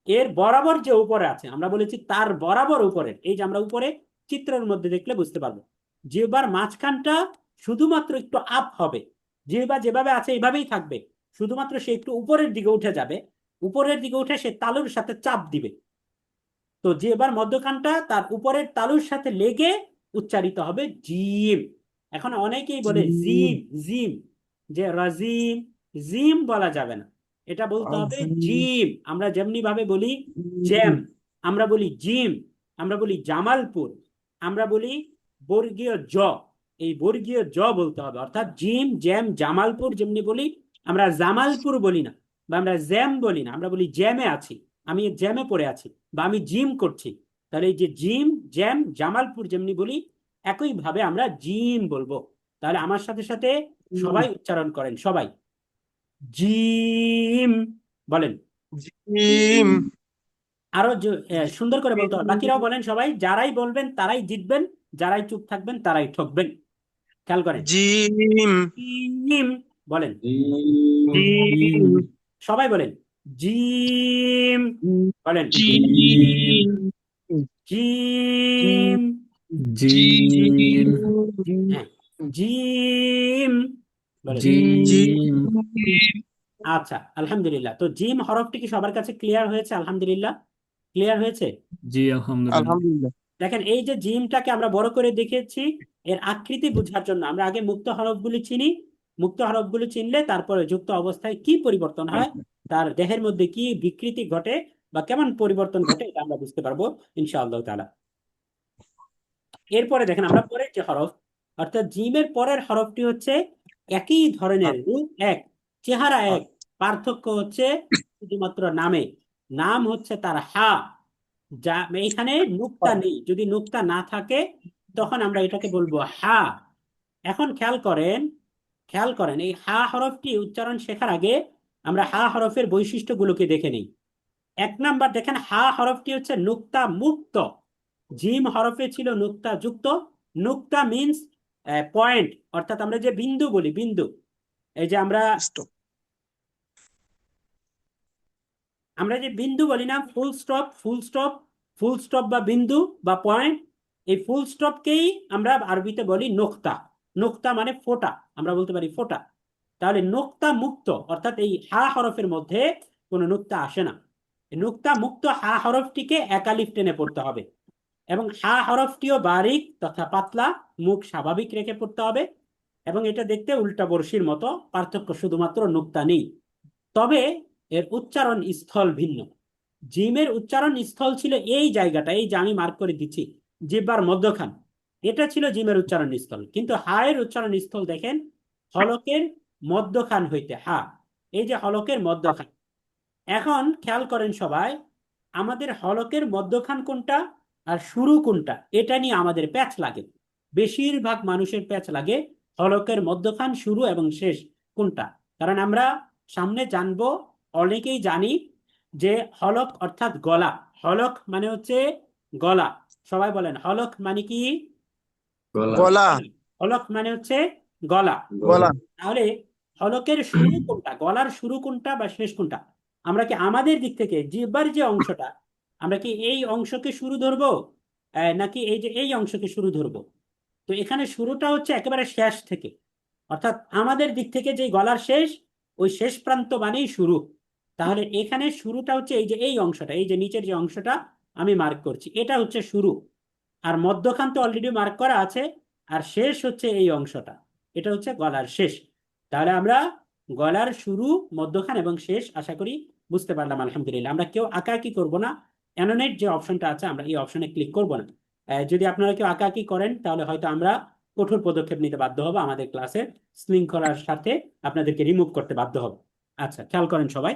এর বরাবর যে উপরে আছে, আমরা বলেছি তার বরাবর উপরে, এই যে আমরা উপরে চিত্রের মধ্যে দেখলে বুঝতে পারবো, জিহ্বার মাঝখানটা শুধুমাত্র একটু আপ হবে, জিহ্বা যেভাবে আছে এইভাবেই থাকবে, শুধুমাত্র সে একটু উপরের দিকে উঠে যাবে, উপরের দিকে উঠে সে তালুর সাথে চাপ দিবে। তো জিহ্বার মধ্যখানটা তার উপরের তালুর সাথে লেগে উচ্চারিত হবে জিম। এখন অনেকেই বলে জিম, জিম, যে রাজিম, জিম বলা যাবে না, এটা বলতে হবে জিম। আমরা যেমনি ভাবে বলি জ্যাম, আমরা বলি জিম, আমরা বলি জামালপুর, আমরা বলি বর্গীয় জ, এই বর্গীয় জ বলতে হবে, অর্থাৎ জিম, জ্যাম, জামালপুর যেমনি বলি, আমরা জামালপুর বলি না, বা আমরা জ্যাম বলি না, আমরা বলি জ্যামে আছি, আমি জ্যামে পড়ে আছি, বা আমি জিম করছি। তাহলে এই যে জিম, জ্যাম, জামালপুর যেমনি বলি, একইভাবে আমরা জিম বলবো। তাহলে আমার সাথে সাথে সবাই উচ্চারণ করেন, সবাই জিম বলেন। জিম, আরো সুন্দর করে বলতে হবে, বাকিরাও বলেন সবাই, যারাই বলবেন তারাই জিতবেন, যারাই চুপ থাকবেন তারাই ঠকবেন। খেয়াল করেন, জিম, জিম বলেন, জিম, সবাই বলেন জিম বলেন জিম জিম জিম হ্যাঁ জিম বলেন জিম আচ্ছা আলহামদুলিল্লাহ। তো জিম হরফটি কি সবার কাছে ক্লিয়ার হয়েছে? আলহামদুলিল্লাহ ক্লিয়ার হয়েছে। জি আলহামদুলিল্লাহ আলহামদুলিল্লাহ। দেখেন এই যে জিমটাকে আমরা বড় করে দেখেছি এর আকৃতি বোঝার জন্য। আমরা আগে মুক্ত হরফগুলি চিনি, মুক্ত হরফগুলি চিনলে তারপরে যুক্ত অবস্থায় কি পরিবর্তন হয়, তার দেহের মধ্যে কি বিকৃতি ঘটে বা কেমন পরিবর্তন ঘটে এটা আমরা বুঝতে পারবো ইনশাআল্লাহ তাআলা। এরপরে দেখেন আমরা পরের যে হরফ অর্থাৎ জিমের পরের হরফটি হচ্ছে একই ধরনের, রূপ এক, চেহারা এক, পার্থক্য হচ্ছে শুধুমাত্র নামে। নাম হচ্ছে তার হা, যা এখানে নুক্তা নেই। যদি নুক্তা না থাকে তখন আমরা এটাকে বলবো হা। এখন খেয়াল করেন এই হা হরফটি উচ্চারণ শেখার আগে আমরা হা হরফের বৈশিষ্ট্যগুলোকে দেখে নিই। এক নাম্বার দেখেন হা হরফটি হচ্ছে নুক্তা মুক্ত, জিম হরফে ছিল নুক্তা যুক্ত। নুক্তা মিন্স পয়েন্ট, অর্থাৎ আমরা যে বিন্দু বলি, বিন্দু, এই যে আমরা যে বিন্দু বলি না, full stop, full stop, full stop বা বিন্দু বা পয়েন্ট, এই ফুল স্টপকেই আমরা আরবিতে বলি নোক্তা। নোক্তা মানে ফোঁটা, আমরা বলতে পারি ফোঁটা। তাহলে নোক্তা মুক্ত অর্থাৎ এই হা হরফের মধ্যে কোনো নোক্তা আসে না। এই নোক্তা মুক্ত হা হরফটিকে একালিফ টেনে পড়তে হবে এবং হা হরফটিও বারিক তথা পাতলা, মুখ স্বাভাবিক রেখে পড়তে হবে এবং এটা দেখতে উল্টা বর্ষির মতো, পার্থক্য শুধুমাত্র নোক্তা নেই। তবে এর উচ্চারণ স্থল ভিন্ন। জিমের উচ্চারণ স্থল ছিল এই জায়গাটা, এই যে আমি মার্ক করে দিচ্ছি জিহ্বার মধ্যখান, এটা ছিল জিমের উচ্চারণ স্থল। কিন্তু হা এর উচ্চারণ স্থল দেখেন হলকের মধ্যখান হইতে হা, এই যে হলকের মধ্যখান। এখন খেয়াল করেন সবাই, আমাদের হলকের মধ্যখান কোনটা আর শুরু কোনটা এটা নিয়ে আমাদের প্যাচ লাগে। বেশিরভাগ মানুষের প্যাচ লাগে হলকের মধ্যখান, শুরু এবং শেষ কোনটা। কারণ আমরা সামনে জানবো, অনেকেই জানি যে হলক অর্থাৎ গলা। হলক মানে হচ্ছে গলা। সবাই বলেন হলক মানে কি? গলা। হলক মানে হচ্ছে গলা। গলা। তাহলে হলকের শুরু কোনটা, গলার শুরু কোনটা বা শেষ কোনটা? আমরা কি আমাদের দিক থেকে জিহ্বার যে অংশটা, আমরা কি এই অংশকে শুরু ধরবো নাকি এই যে এই অংশকে শুরু ধরবো? তো এখানে শুরুটা হচ্ছে একেবারে শেষ থেকে, অর্থাৎ আমাদের দিক থেকে যে গলার শেষ, ওই শেষ প্রান্ত মানেই শুরু। তাহলে এখানে শুরুটা হচ্ছে এই যে এই অংশটা, এই যে নিচের যে অংশটা আমি মার্ক করছি, এটা হচ্ছে শুরু। আর মধ্যখান তো অলরেডি মার্ক করা আছে, আর শেষ হচ্ছে এই অংশটা, এটা হচ্ছে গলার শেষ। তাহলে আমরা গলার শুরু, মধ্যখান এবং শেষ আশা করি বুঝতে পারলাম আলহামদুলিল্লাহ। আমরা কেউ আঁকাআঁকি করব না, অ্যানোনেট যে অপশনটা আছে আমরা এই অপশনে ক্লিক করব না। যদি আপনারা কেউ আঁকাআঁকি করেন তাহলে হয়তো আমরা কঠোর পদক্ষেপ নিতে বাধ্য হব, আমাদের ক্লাসের শৃঙ্খলার সাথে আপনাদেরকে রিমুভ করতে বাধ্য হব। আচ্ছা খেয়াল করেন সবাই,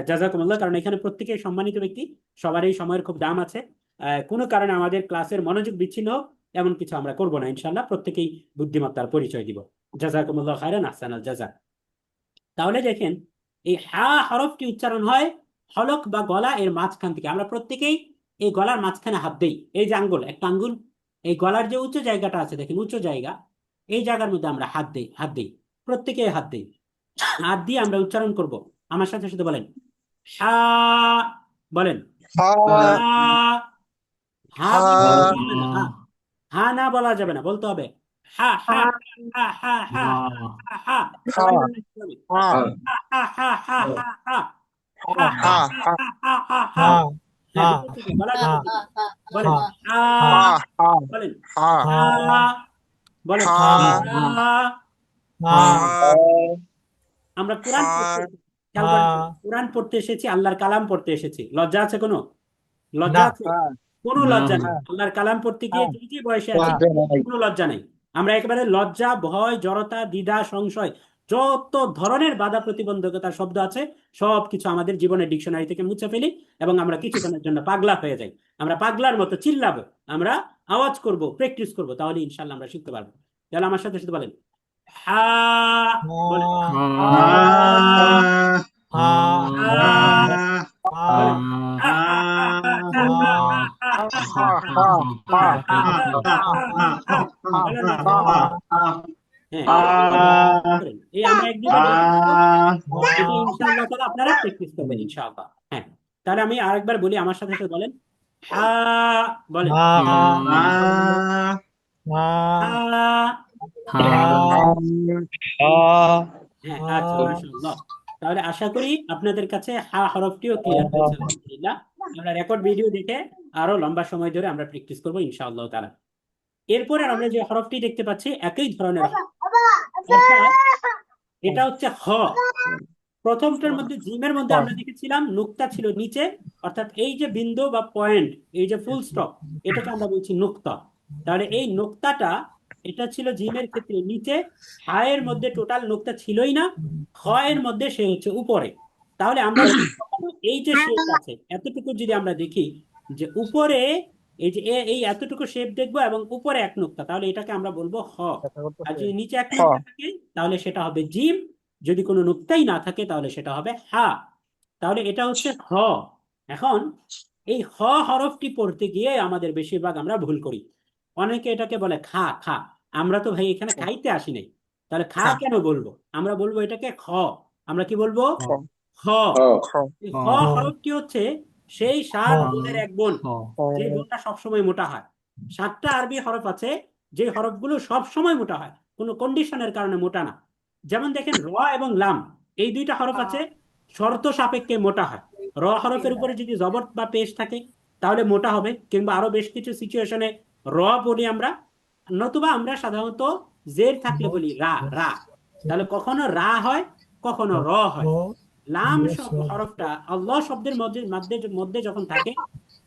জাজাকুমুল্লাহ। কারণ এখানে প্রত্যেকেই সম্মানিত ব্যক্তি, সবারই সময়ের খুব দাম আছে। কোনো কারণে আমাদের ক্লাসের মনোযোগ বিচ্ছিন্ন হোক এমন কিছু আমরা করব না ইনশাল্লাহ, প্রত্যেকেই বুদ্ধিমত্তার পরিচয় দিব। জাজাকুমুল্লাহ খায়রান, আহসানাল জাযা। তাহলে দেখেন এই হা হরফটি উচ্চারণ হয় হলক বা গলা এর মাঝখান থেকে। আমরা প্রত্যেকেই এই গলার মাঝখানে হাত দেই, এই যে আঙ্গুল, একটা আঙ্গুল, এই গলার যে উঁচু জায়গাটা আছে দেখেন, উঁচু জায়গা, এই জায়গার মধ্যে আমরা হাত দেই, হাত দেই, প্রত্যেকেই হাত দেই। হাত দিয়ে আমরা উচ্চারণ করব, আমার সাথে সাথে বলেন হা, বলেন হা। হা। হা হা। কি বলা যাবে না, হা, হা না বলা যাবে না, বলতে হবে হা হা হা হা হা হা হা। হা। সবাই বলেন হা। হা হা হা হা হা হা হা হা। হা। হা হা হা। হা হ্যাঁ হা ভিতর থেকে, গলার হা ভিতর থেকে বলেন হা হা, হা। হা। বলেন হা। হা হা, বলেন হা। হা। হা আমরা কোরআন পড়তে, হা। খেয়াল হা করেন, কোরআন পড়তে এসেছি, আল্লাহর কালাম পড়তে এসেছি। লজ্জা আছে কোনো? লজ্জা না আছে? কোনো না লজ্জা নেই। আল্লাহর কালাম পড়তে গিয়ে যে যে বয়সে আছি কোনো লজ্জা নেই। আমরা একেবারে লজ্জা, ভয়, জড়তা, দ্বিধা, সংশয়, যত ধরনের বাধা প্রতিবন্ধকতার শব্দ আছে সব কিছু আমাদের জীবনের ডিকশনারি থেকে মুছে ফেলি এবং আমরা কিছুক্ষণের জন্য পাগলা হয়ে যাই। আমরা পাগলার মতো চিল্লাবো, আমরা আওয়াজ করব, প্র্যাকটিস করব, তাহলে ইনশাল্লাহ আমরা শিখতে পারবো। তাহলে আমার সাথে সাথে বলেন হা, বলেন হা, হা হা, হা বলেন হা হা হা হা হা হা হা হা হা। বলেন না, হ্যাঁ আ করেন। এই আমরা এক দুইবার দেখে নিবো। এটা ইনশাআল্লাহ তাআলা আপনারা প্র্যাকটিস করবেন ইনশাআল্লাহ। হ্যাঁ, তাহলে আমি আরেকবার বলি, আমার সাথে সাথে বলেন। হা, বলেন হা হা। হা হ্যাঁ, আচ্ছা, মাশাআল্লাহ। তাহলে আশা করি আপনাদের কাছে হা হরফটিও ক্লিয়ার হয়েছে আলহামদুলিল্লাহ। আমরা রেকর্ড ভিডিও দেখে আরো লম্বা সময় ধরে আমরা প্র্যাকটিস করবো ইনশাআল্লাহ তাআলা। এরপরে আমরা যে হরফটি দেখতে পাচ্ছি একই ধরনের হরফ, অর্থাৎ এটা হচ্ছে হ। প্রথমটার মধ্যে জিমের মধ্যে আমরা দেখেছিলাম নুক্তা ছিল নিচে, অর্থাৎ এই যে বিন্দু বা পয়েন্ট, এই যে ফুল স্টপ, এটাকে আমরা বলছি নুক্তা। তাহলে এই নুক্তাটা, এটা ছিল জিমের ক্ষেত্রে নিচে, হায়ের মধ্যে টোটাল নুক্তা ছিলই না, খ এর মধ্যে সে হচ্ছে উপরে। তাহলে আমরা যদি কখনো এই যে শেপ আছে এতটুকু যদি আমরা দেখি যে উপরে এই যে এই এতটুকু শেপ দেখবো এবং উপরে এক নুক্তা, তাহলে এটাকে আমরা বলবো হ। আর যদি নিচে এক হ নুক্তা থাকে তাহলে সেটা হবে জিম, যদি কোনো নুক্তাই না থাকে তাহলে সেটা হবে হা। তাহলে এটা হচ্ছে হ। এখন এই হ হরফটি পড়তে গিয়ে আমাদের বেশিরভাগ আমরা ভুল করি। অনেকে এটাকে বলে খা খা। আমরা তো ভাই এখানে খাইতে আসি নাই, তাহলে খা খা কেন বলবো? আমরা বলবো এটাকে খ। আমরা কি বলবো? খ খ। খ এই খ হরফটি হচ্ছে সেই 7 বোনের এক বোন, যে বোনটা সবসময় মোটা হয়। 7টা আরবি হরফ আছে যে হরফগুলো সব সময় মোটা হয়, কোনো কন্ডিশনের কারণে মোটা না। যেমন দেখেন র এবং লাম, এই দুইটা হরফ আছে শর্ত সাপেক্ষে মোটা হয়। র হরফের উপরে যদি জবর বা পেশ থাকে তাহলে মোটা হবে, কিংবা আরো বেশ কিছু সিচুয়েশনে র বলি আমরা, নতুবা আমরা সাধারণত জের থাকলে বলি রা রা। তাহলে কখনো রা হয়, কখনো র হয়। লাম হরফটা আল্লাহ শব্দের মধ্যে মধ্যে মধ্যে যখন থাকে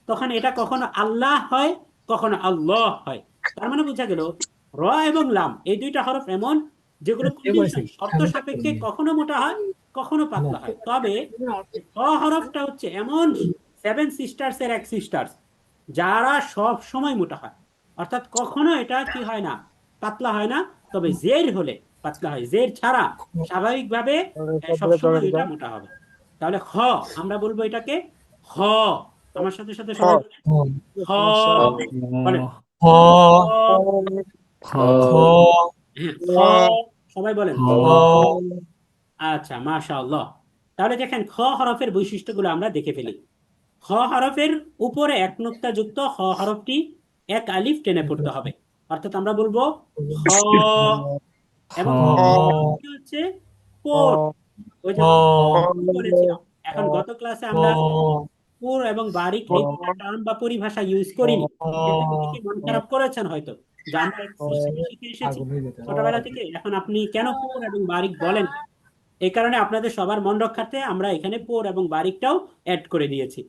তখন এটা কখনো আল্লাহ হয়, কখনো আল্লাহ হয়। তার মানে বোঝা গেল র এবং লাম এই দুইটা হরফ এমন যেগুলো কন্ডিশন শর্ত সাপেক্ষে কখনো মোটা হয়, কখনো পাতলা হয়। তবে হ হরফটা হচ্ছে এমন 7 সিস্টার্স এর এক সিস্টার্স, যারা সব সময় মোটা হয়। অর্থাৎ কখনো এটা কি হয় না, পাতলা হয় না। তবে জের হলে পাতলা হয়, জের ছাড়া স্বাভাবিকভাবে সবসময় এটা মোটা হবে। তাহলে হ, আমরা বলবো এটাকে হ। আমার সাথে সাথে খ সবাই বলেন হ। বলেন হ। খ হ্যাঁ, খ। সবাই বলেন খ। আচ্ছা, মাশাআল্লাহ। তাহলে দেখেন খ হরফের বৈশিষ্ট্যগুলো আমরা দেখে ফেলি। খ হরফের উপরে এক নুক্তা যুক্ত হ হরফটি এক আলিফ টেনে পড়তে হবে, অর্থাৎ আমরা বলবো হ। এবং খ হরফটি হচ্ছে পোর। ওই যে পোর বলেছিলাম। এখন গত ক্লাসে আমরা পোর এবং বারিক এই দুটা টার্ম বা পরিভাষা ইউজ করিনি, এতে অনেকে মন খারাপ করেছেন হয়তো, যে আমরা হিসেবে শিখে এসেছি ছোটবেলা থেকে, এখন আপনি কেন পোর এবং বারিক বলেন না? এই কারণে আপনাদের সবার মন রক্ষার্থে আমরা এখানে পোর এবং বারিকটাও অ্যাড করে দিয়েছি।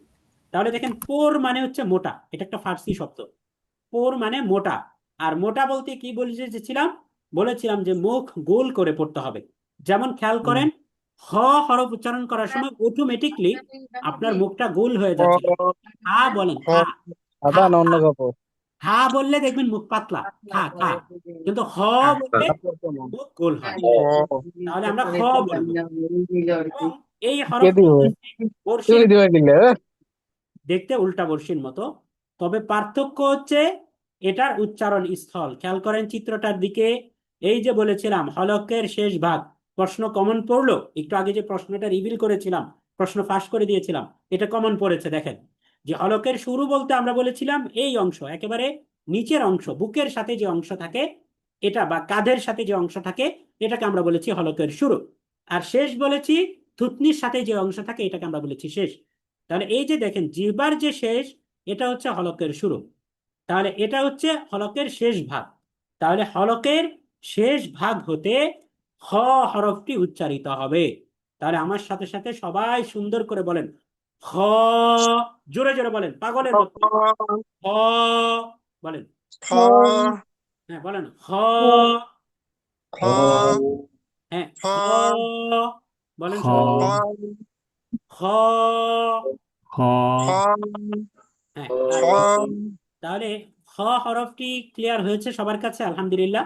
তাহলে দেখেন পোর মানে হচ্ছে মোটা, এটা একটা ফার্সি শব্দ। পোর মানে মোটা। আর মোটা বলতে কি বলেছিলাম? বলেছিলাম যে মুখ গোল করে পড়তে হবে। যেমন খেয়াল করেন, হ হরফ উচ্চারণ করার সময় অটোমেটিকলি আপনার মুখটা গোল হয়ে যাচ্ছিল। খা বলেন, খ খা খা আদা না অন্য খা। কাপড় খা বললে দেখবেন মুখ পাতলা, খা খা। কিন্তু হ বললে মুখ গোল হয়। তাহলে আমরা খ বলবো। এবং এই কে হরফটি দিব হচ্ছে বর্ষির তুমি দিবে কিলে দেখতে উল্টা বর্ষির মতো। তবে পার্থক্য হচ্ছে এটার উচ্চারণ স্থল। খেয়াল করেন চিত্রটার দিকে। এই যে বলেছিলাম হলকের শেষ ভাগ, প্রশ্ন কমন পড়লো একটু আগে, যে প্রশ্নটা রিভিল করেছিলাম, প্রশ্ন ফাঁস করে দিয়েছিলাম, এটা কমন পড়েছে। দেখেন যে হলকের শুরু বলতে আমরা বলেছিলাম এই অংশ, একেবারে নিচের অংশ, বুকের সাথে যে অংশ থাকে এটা, বা কাঁধের সাথে যে অংশ থাকে এটাকে আমরা বলেছি হলকের শুরু। আর শেষ বলেছি থুতনির সাথে যে অংশ থাকে এটাকে আমরা বলেছি শেষ। তাহলে এই যে দেখেন জিহ্বার যে শেষ, এটা হচ্ছে হলকের শুরু। তাহলে এটা হচ্ছে হলকের শেষ ভাগ। তাহলে হলকের শেষ ভাগ হতে হ হরফটি উচ্চারিত হবে। তাহলে আমার সাথে সাথে সবাই সুন্দর করে বলেন হ। জোরে জোরে বলেন, পাগলের মতো হ। বলেন, খ হ্যাঁ বলেন হ। খ হ্যাঁ খ হ। বলেন হ সবাই, খ হ। হ খ হ্যাঁ, খ আচ্ছা। তাহলে খ হরফটি ক্লিয়ার হয়েছে সবার কাছে আলহামদুলিল্লাহ?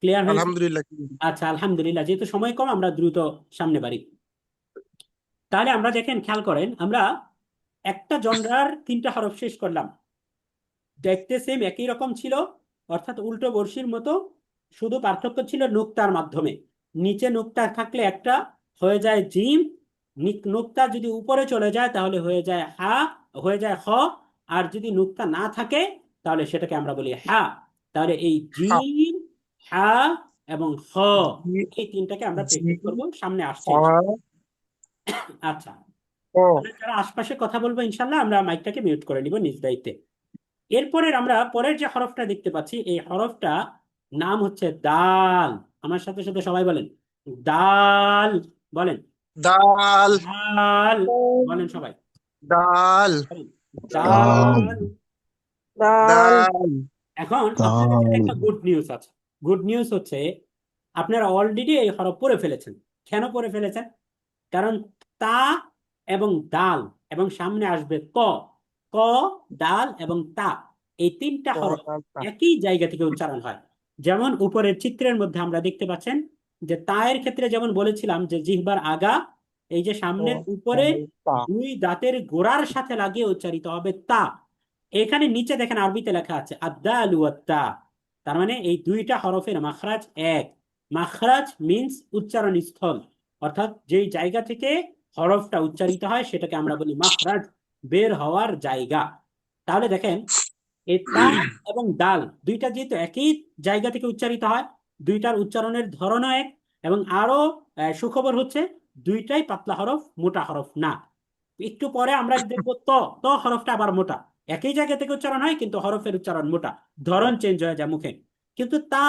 ক্লিয়ার হয়েছে? আলহামদুলিল্লাহ আচ্ছা, আলহামদুলিল্লাহ। যেহেতু সময় কম আমরা দ্রুত সামনে বাড়ি। তাহলে আমরা দেখেন, খেয়াল করেন, আমরা একটা জনরার 3টা হরফ শেষ করলাম, দেখতে সেম একই রকম ছিল, অর্থাৎ উল্টো বর্ষির মতো, শুধু পার্থক্য ছিল নুক্তার মাধ্যমে। নিচে নুক্তা থাকলে একটা হয়ে যায় জিম, নুক্তা যদি উপরে চলে যায় তাহলে হয়ে যায় হা, হয়ে যায় হ। আর যদি নুক্তা না থাকে তাহলে সেটাকে আমরা বলি হা। তাহলে এই হা জিম, হা এবং হ, জি এই তিনটাকে আমরা জি প্র্যাকটিস করব, সামনে আসছে হা ইনশাআল্লাহ। আচ্ছা, ও আমরা যারা আশপাশে কথা বলবো ইনশাল্লাহ আমরা মাইকটাকে মিউট করে নিব নিজ দায়িত্বে। এরপরের আমরা পরের যে হরফটা দেখতে পাচ্ছি এই হরফটা নাম হচ্ছে দাল। আমার সাথে সাথে সবাই বলেন দাল, বলেন ডাল দাল, বলেন সবাই ডাল বলেন দাল, দাল। ডাল, ডাল এখন আপনাদের জন্য দাল, একটা গুড নিউজ আছে। গুড নিউজ হচ্ছে আপনারা অলরেডি এই হরফ পড়ে ফেলেছেন। কেন পড়ে ফেলেছেন? কারণ তা এবং দাল এবং সামনে আসবে ক, ক, দাল এবং তা, এই তিনটা ও হরফ ডালটা একই জায়গা থেকে উচ্চারণ হয়। যেমন উপরের চিত্রের মধ্যে আমরা দেখতে পাচ্ছেন যে তায়ের ক্ষেত্রে যেমন বলেছিলাম যে জিহ্বার আগা, এই যে ও সামনের উপরের ডালটা দুই দাঁতের গোড়ার সাথে লাগিয়ে উচ্চারিত হবে তা। এখানে নিচে দেখেন আরবিতে লেখা আছে আদ্দালু ওয়াত্তা, তার মানে এই দুইটা হরফের মাখরাজ এক। মাখরাজ মিন্স উচ্চারণ স্থল, অর্থাৎ যেই জায়গা থেকে হরফটা উচ্চারিত হয় সেটাকে আমরা বলি মাখরাজ, বের হওয়ার জায়গা। তাহলে দেখেন এই তা এবং দাল দুইটা যেহেতু একই জায়গা থেকে উচ্চারিত হয়, দুইটার উচ্চারণের ধরনও এক। এবং আরো সুখবর হচ্ছে দুইটাই পাতলা হরফ, মোটা হরফ না। একটু পরে আমরা দেখবো ত, ত হরফটা আবার মোটা। একই জায়গা থেকে উচ্চারণ হয় কিন্তু হরফের উচ্চারণ মোটা, ধরন চেঞ্জ হয়ে যায় মুখে। কিন্তু তা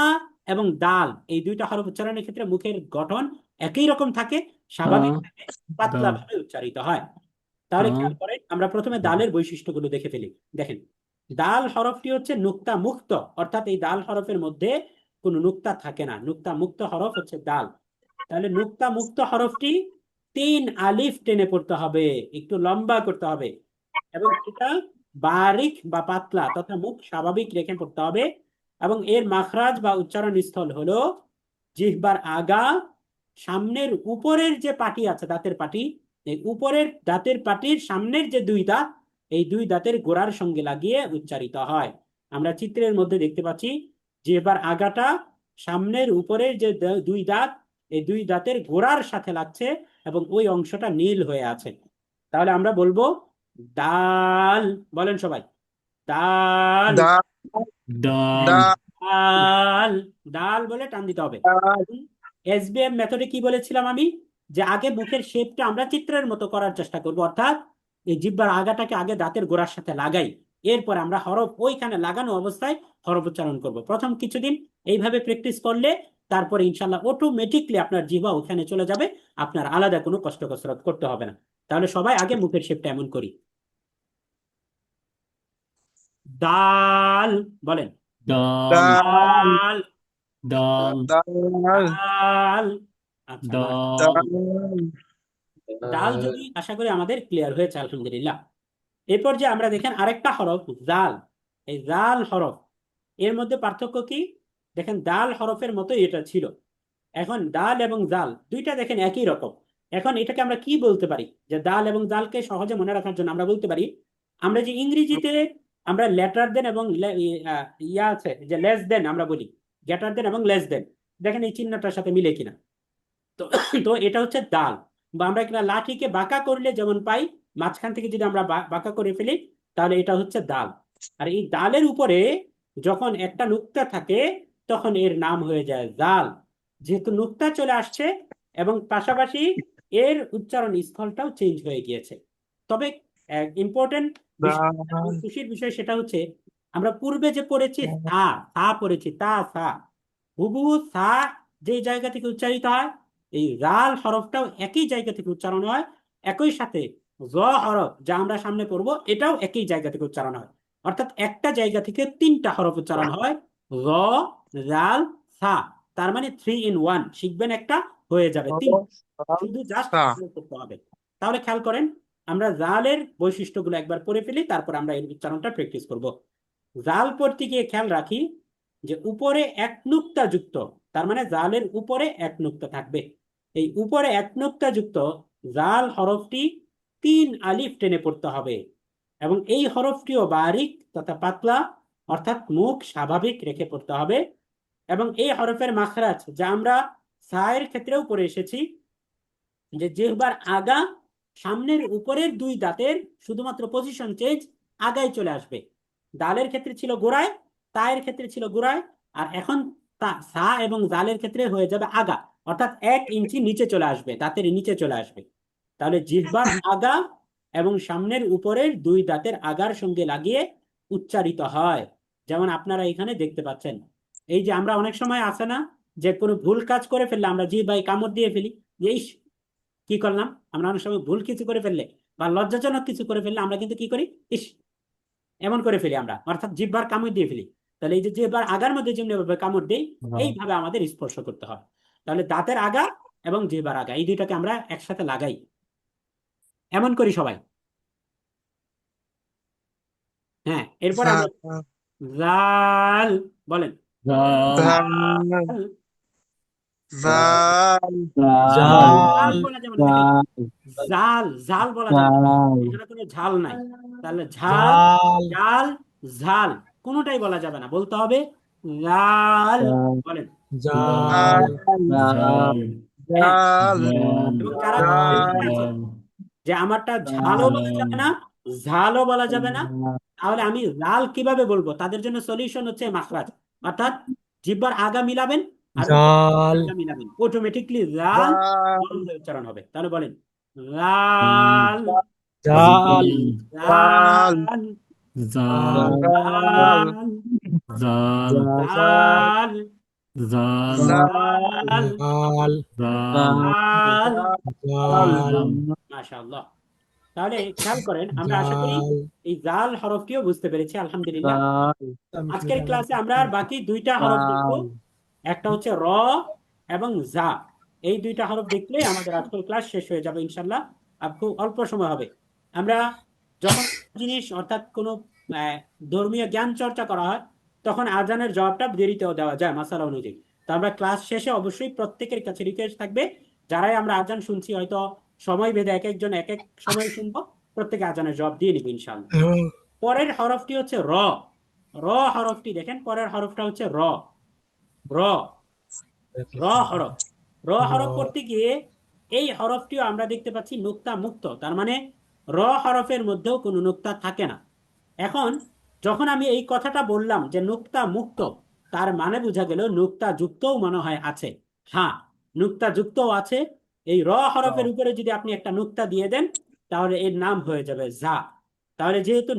এবং দাল এই দুইটা হরফ উচ্চারণের ক্ষেত্রে মুখের গঠন একই রকম থাকে, স্বাভাবিক থাকে, পাতলা ভাবে উচ্চারিত হয়। তাহলে খেয়াল করেন আমরা প্রথমে দালের বৈশিষ্ট্যগুলো দেখে ফেলি। দেখেন দাল হরফটি হচ্ছে নুক্তা মুক্ত, অর্থাৎ এই দাল হরফের মধ্যে কোনো নুক্তা থাকে না, নুক্তা মুক্ত হরফ হচ্ছে দাল। তাহলে নুক্তা মুক্ত হরফটি তিন আলিফ টেনে পড়তে হবে, একটু লম্বা করতে হবে, এবং এটা বারিক বা পাতলা তথা মুখ স্বাভাবিক রেখে পড়তে হবে। এবং এর মাখরাজ বা উচ্চারণ স্থল হলো জিহ্বার আগা, সামনের উপরের যে পাটি আছে দাঁতের পাটি, এই উপরের দাঁতের পাটির সামনের যে দুই দাঁত, এই দুই দাঁতের গোড়ার সঙ্গে লাগিয়ে উচ্চারিত হয়। আমরা চিত্রের মধ্যে দেখতে পাচ্ছি জিহ্বার আগাটা সামনের উপরের যে দুই দাঁত, এই দুই দাঁতের গোড়ার সাথে লাগছে এবং ওই অংশটা নীল হয়ে আছে। তাহলে আমরা বলবো ডাল, বলেন সবাই ডাল, ডাল ডাল, ডাল, ডাল বলে টান দিতে হবে। ডাল এসবিএম মেথডে কি বলেছিলাম আমি, যে আগে মুখের শেপটা আমরা চিত্রের মতো করার চেষ্টা করব, অর্থাৎ এই জিহ্বার আগাটাকে আগে দাঁতের গোড়ার সাথে লাগাই, এরপর আমরা হরফ ওইখানে লাগানো অবস্থায় হরফ উচ্চারণ করব। প্রথম কিছুদিন এইভাবে প্র্যাকটিস করলে তারপরে ইনশাল্লাহ অটোমেটিকলি আপনার জিহ্বা ওখানে চলে যাবে, আপনার আলাদা কোনো কষ্ট কসরত করতে হবে না। তাহলে সবাই আগে মুখের শেপটা এমন করি, দাল, বলেন ডাল, ডাল দাল, ডাল, ডাল দাল। আচ্ছা, ডাল, ডাল ডাল যদি আশা করি আমাদের ক্লিয়ার হয়েছে আলহামদুলিল্লাহ। এরপর যে আমরা দেখেন আরেকটা হরফ জাল, এই জাল হরফ এর মধ্যে পার্থক্য কি? দেখেন দাল হরফের মতো এটা ছিল। এখন দাল এবং জাল দুইটা দেখেন একই রকম। এখন এটাকে আমরা কি বলতে পারি? যে দাল এবং জালকে সহজে মনে রাখার জন্য আমরা বলতে পারি, আমরা যে ইংরেজিতে আমরা লেটার দেন এবং ইয়া আছে যে লেস দেন আমরা বলি, গ্রেটার দেন এবং লেস দেন, দেখেন এই চিহ্নটার সাথে মিলে কিনা। তো তো এটা হচ্ছে দাল। বা আমরা একটা লাঠিকে বাঁকা করলে যেমন পাই, মাঝখান থেকে যদি আমরা বাঁকা করে ফেলি তাহলে এটা হচ্ছে দাল। আর এই দালের উপরে যখন একটা নুক্তা থাকে তখন এর নাম হয়ে যায় জাল। যেহেতু নুক্তা চলে আসছে এবং পাশাপাশি এর উচ্চারণ স্থলটাও চেঞ্জ হয়ে গিয়েছে। তবে ইম্পর্টেন্ট বিষয় এবং ডাল খুশির বিষয় সেটা হচ্ছে আমরা পূর্বে যে পড়েছি সা, সা পড়েছি তা সা, হুবহু সা যে জায়গা থেকে উচ্চারিত হয় এই রাল হরফটাও একই জায়গা থেকে উচ্চারণ হয়। একই সাথে জ হরফ যা আমরা সামনে পড়বো এটাও একই জায়গা থেকে উচ্চারণ হয়। অর্থাৎ একটা জায়গা থেকে তিনটা হরফ উচ্চারণ হয়, র, রাল, সা। তার মানে 3 in 1 শিখবেন একটা, হয়ে যাবে তিন, শুধু জাস্ট সা করতে হবে। তাহলে খেয়াল করেন আমরা জালের বৈশিষ্ট্যগুলো একবার পড়ে ফেলি, তারপর আমরা এর উচ্চারণটা প্র্যাকটিস করব। জাল পড়তে গিয়ে খেয়াল রাখি যে উপরে এক নুক্তা যুক্ত, তার মানে জালের উপরে এক নুক্তা থাকবে। এই উপরে এক নুক্তা যুক্ত জাল হরফটি তিন আলিফ টেনে পড়তে হবে। এবং এই হরফটিও বারিক তথা পাতলা, অর্থাৎ মুখ স্বাভাবিক রেখে পড়তে হবে। এবং এই হরফের মাখরাজ যা আমরা সায়ের ক্ষেত্রেও পড়ে এসেছি, যে জিহ্বার আগা সামনের উপরের দুই দাঁতের শুধুমাত্র পজিশন চেঞ্জ, আগায় চলে আসবে। দালের ক্ষেত্রে ছিল গোড়ায়, তায়ের ক্ষেত্রে ছিল গোড়ায়, আর এখন সা এবং জালের ক্ষেত্রে হয়ে যাবে আগা, অর্থাৎ 1 ইঞ্চি নিচে চলে আসবে, দাঁতের নিচে চলে আসবে। তাহলে জিহ্বার আগা এবং সামনের উপরের দুই দাঁতের আগার সঙ্গে লাগিয়ে উচ্চারিত হয়, যেমন আপনারা এখানে দেখতে পাচ্ছেন। এই যে আমরা অনেক সময় আছে না, যে কোনো ভুল কাজ করে ফেললে আমরা জিহ্বায় কামড় দিয়ে ফেলি, যে ইস কি করলাম। আমরা অনেক সময় ভুল কিছু করে ফেললে বা লজ্জাজনক কিছু করে ফেললে আমরা কিন্তু কি করি, ইস এমন করে ফেলি আমরা, অর্থাৎ জিহ্বার কামড় দিয়ে ফেলি। তাহলে এই যে জিহ্বার আগার মধ্যে যেমনি ভাবে কামড় দেই, এইভাবে আমাদের স্পর্শ করতে হয়। তাহলে দাঁতের আগা এবং জিহ্বার আগা এই দুইটাকে আমরা একসাথে লাগাই, এমন করি সবাই। হ্যাঁ, এরপর আমরা জাল বলেন। জাল জাল জাল জাল জাল বলা যাবে না, দেখেন, জাল জাল বলা যাবে না, এখানে কোনো ঝাল নাই। তাহলে ঝাল, জাল, ঝাল কোনোটাই বলা যাবে না, বলতে হবে লাল। বলেন জাল জাল হ্যাঁ। জাল এবং যারা জাল আছে যে আমারটা ঝালও বলা যাবে না, ঝালও বলা যাবে না, তাহলে আমি লাল কিভাবে বলবো, তাদের জন্য সলিউশন হচ্ছে মাখরাজ, অর্থাৎ জিহ্বার আগা মিলাবেন আর আগা মিলাবেন, অটোমেটিকলি লাল বন্ধ হয়ে উচ্চারণ হবে। তাহলে বলেন লাল, জাল লাল, জাল লাল, জাল লাল, জাল লাল, জাল লাল। জাল মাশাআল্লাহ। তাহলে খেয়াল করেন, আমরা আশা করি এই জাল হরফটিও বুঝতে পেরেছি, আলহামদুলিল্লাহ। আজকের ক্লাসে আমরা আর বাকি দুইটা হরফ দেখবো, একটা হচ্ছে র এবং জা। এই দুইটা হরফ দেখলেই আমাদের আজকের ক্লাস শেষ হয়ে যাবে ইনশাল্লাহ, আর খুব অল্প সময় হবে। আমরা যখন জিনিস অর্থাৎ কোনো আহ, ধর্মীয় জ্ঞান চর্চা করা হয়, তখন আজানের জবাবটা দেরিতেও দেওয়া যায় মাসালা অনুযায়ী। তো আমরা ক্লাস শেষে অবশ্যই প্রত্যেকের কাছে রিকোয়েস্ট থাকবে, যারাই আমরা আজান শুনছি, হয়তো সময় ভেদে এক একজন এক এক সময় শুনবো, প্রত্যেকে আজানের জবাব দিয়ে নিবে ইনশাল্লাহ। পরের হরফটি হচ্ছে র। র হরফটি দেখেন, পরের হরফটা হচ্ছে র। র র হরফ। র হরফ করতে গিয়ে এই হরফটিও আমরা দেখতে পাচ্ছি নুক্তা মুক্ত, তার মানে র হরফের মধ্যেও কোনো নুক্তা থাকে না। এখন যখন আমি এই কথাটা বললাম যে নুক্তা মুক্ত, তার মানে বোঝা গেল নুক্তা যুক্তও মনে হয় আছে। হ্যাঁ, নুক্তা যুক্তও আছে। এই র হরফের উপরে যদি আপনি একটা নুক্তা দিয়ে দেন, তাহলে এর নাম হয়ে যাবে জা। তাহলে যেহেতু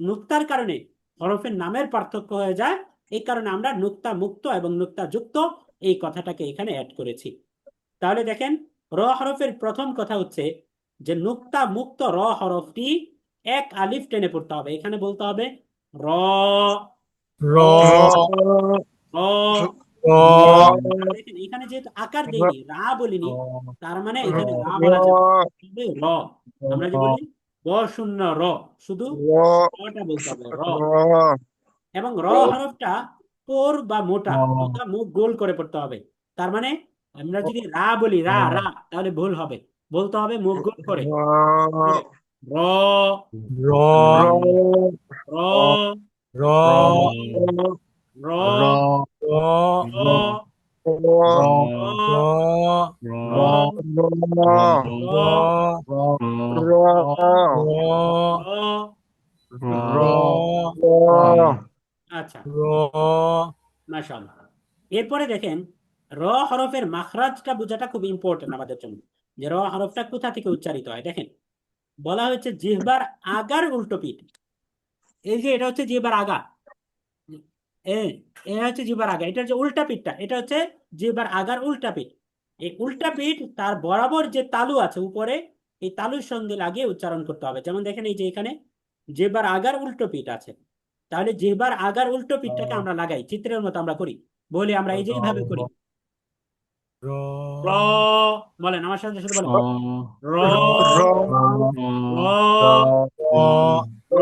নুক্তার কারণে হরফের নামের পার্থক্য হয়ে যায়, এই কারণে আমরা নুক্তা মুক্ত এবং নুক্তা যুক্ত এই কথাটাকে এখানে অ্যাড করেছি। তাহলে দেখেন, র হরফের প্রথম কথা হচ্ছে যে নুক্তা মুক্ত র হরফটি এক আলিফ টেনে পড়তে হবে। এখানে বলতে হবে র, র, র। দেখেন এখানে যেহেতু আকার দেইনি, রা বলিনি, তার মানে এখানে রা বলা যাবে র। আমরা যে বলি ব শূন্য র, শুধু রটা বলতে হবে র। এবং র হরফটা কোর বা মোটা, অর্থাৎ মুখ গোল করে পড়তে হবে। তার মানে আমরা যদি রা বলি রা রা, তাহলে ভুল হবে, বলতে হবে মুখ গোল করে র, র, র, র, র, আচ্ছা, মাশাআল্লাহ। এরপরে দেখেন, র হরফের মাখরাজটা বোঝাটা খুব ইম্পর্টেন্ট আমাদের জন্য, যে র হরফটা কোথা থেকে উচ্চারিত হয়। দেখেন বলা হয়েছে জিহ্বার আগার উল্টো পিঠ। এই যে এটা হচ্ছে জিহ্বার আগা, এ এটা হচ্ছে জিহ্বার আগা, এটা হচ্ছে উল্টা পিঠটা, এটা হচ্ছে জিহ্বার আগার উল্টা পিঠ। এই উল্টা পিঠ তার বরাবর যে তালু আছে উপরে, এই তালুর সঙ্গে লাগিয়ে উচ্চারণ করতে হবে। যেমন দেখেন এই যে এখানে জিহ্বার আগার উল্টো পিঠ আছে, তাহলে জিহ্বার আগার উল্টো পিঠটাকে আমরা লাগাই, চিত্রের মতো আমরা করি, বলি আমরা এই যে এইভাবে করি র। বলেন আমার সাথে সাথে বলেন র, র, র,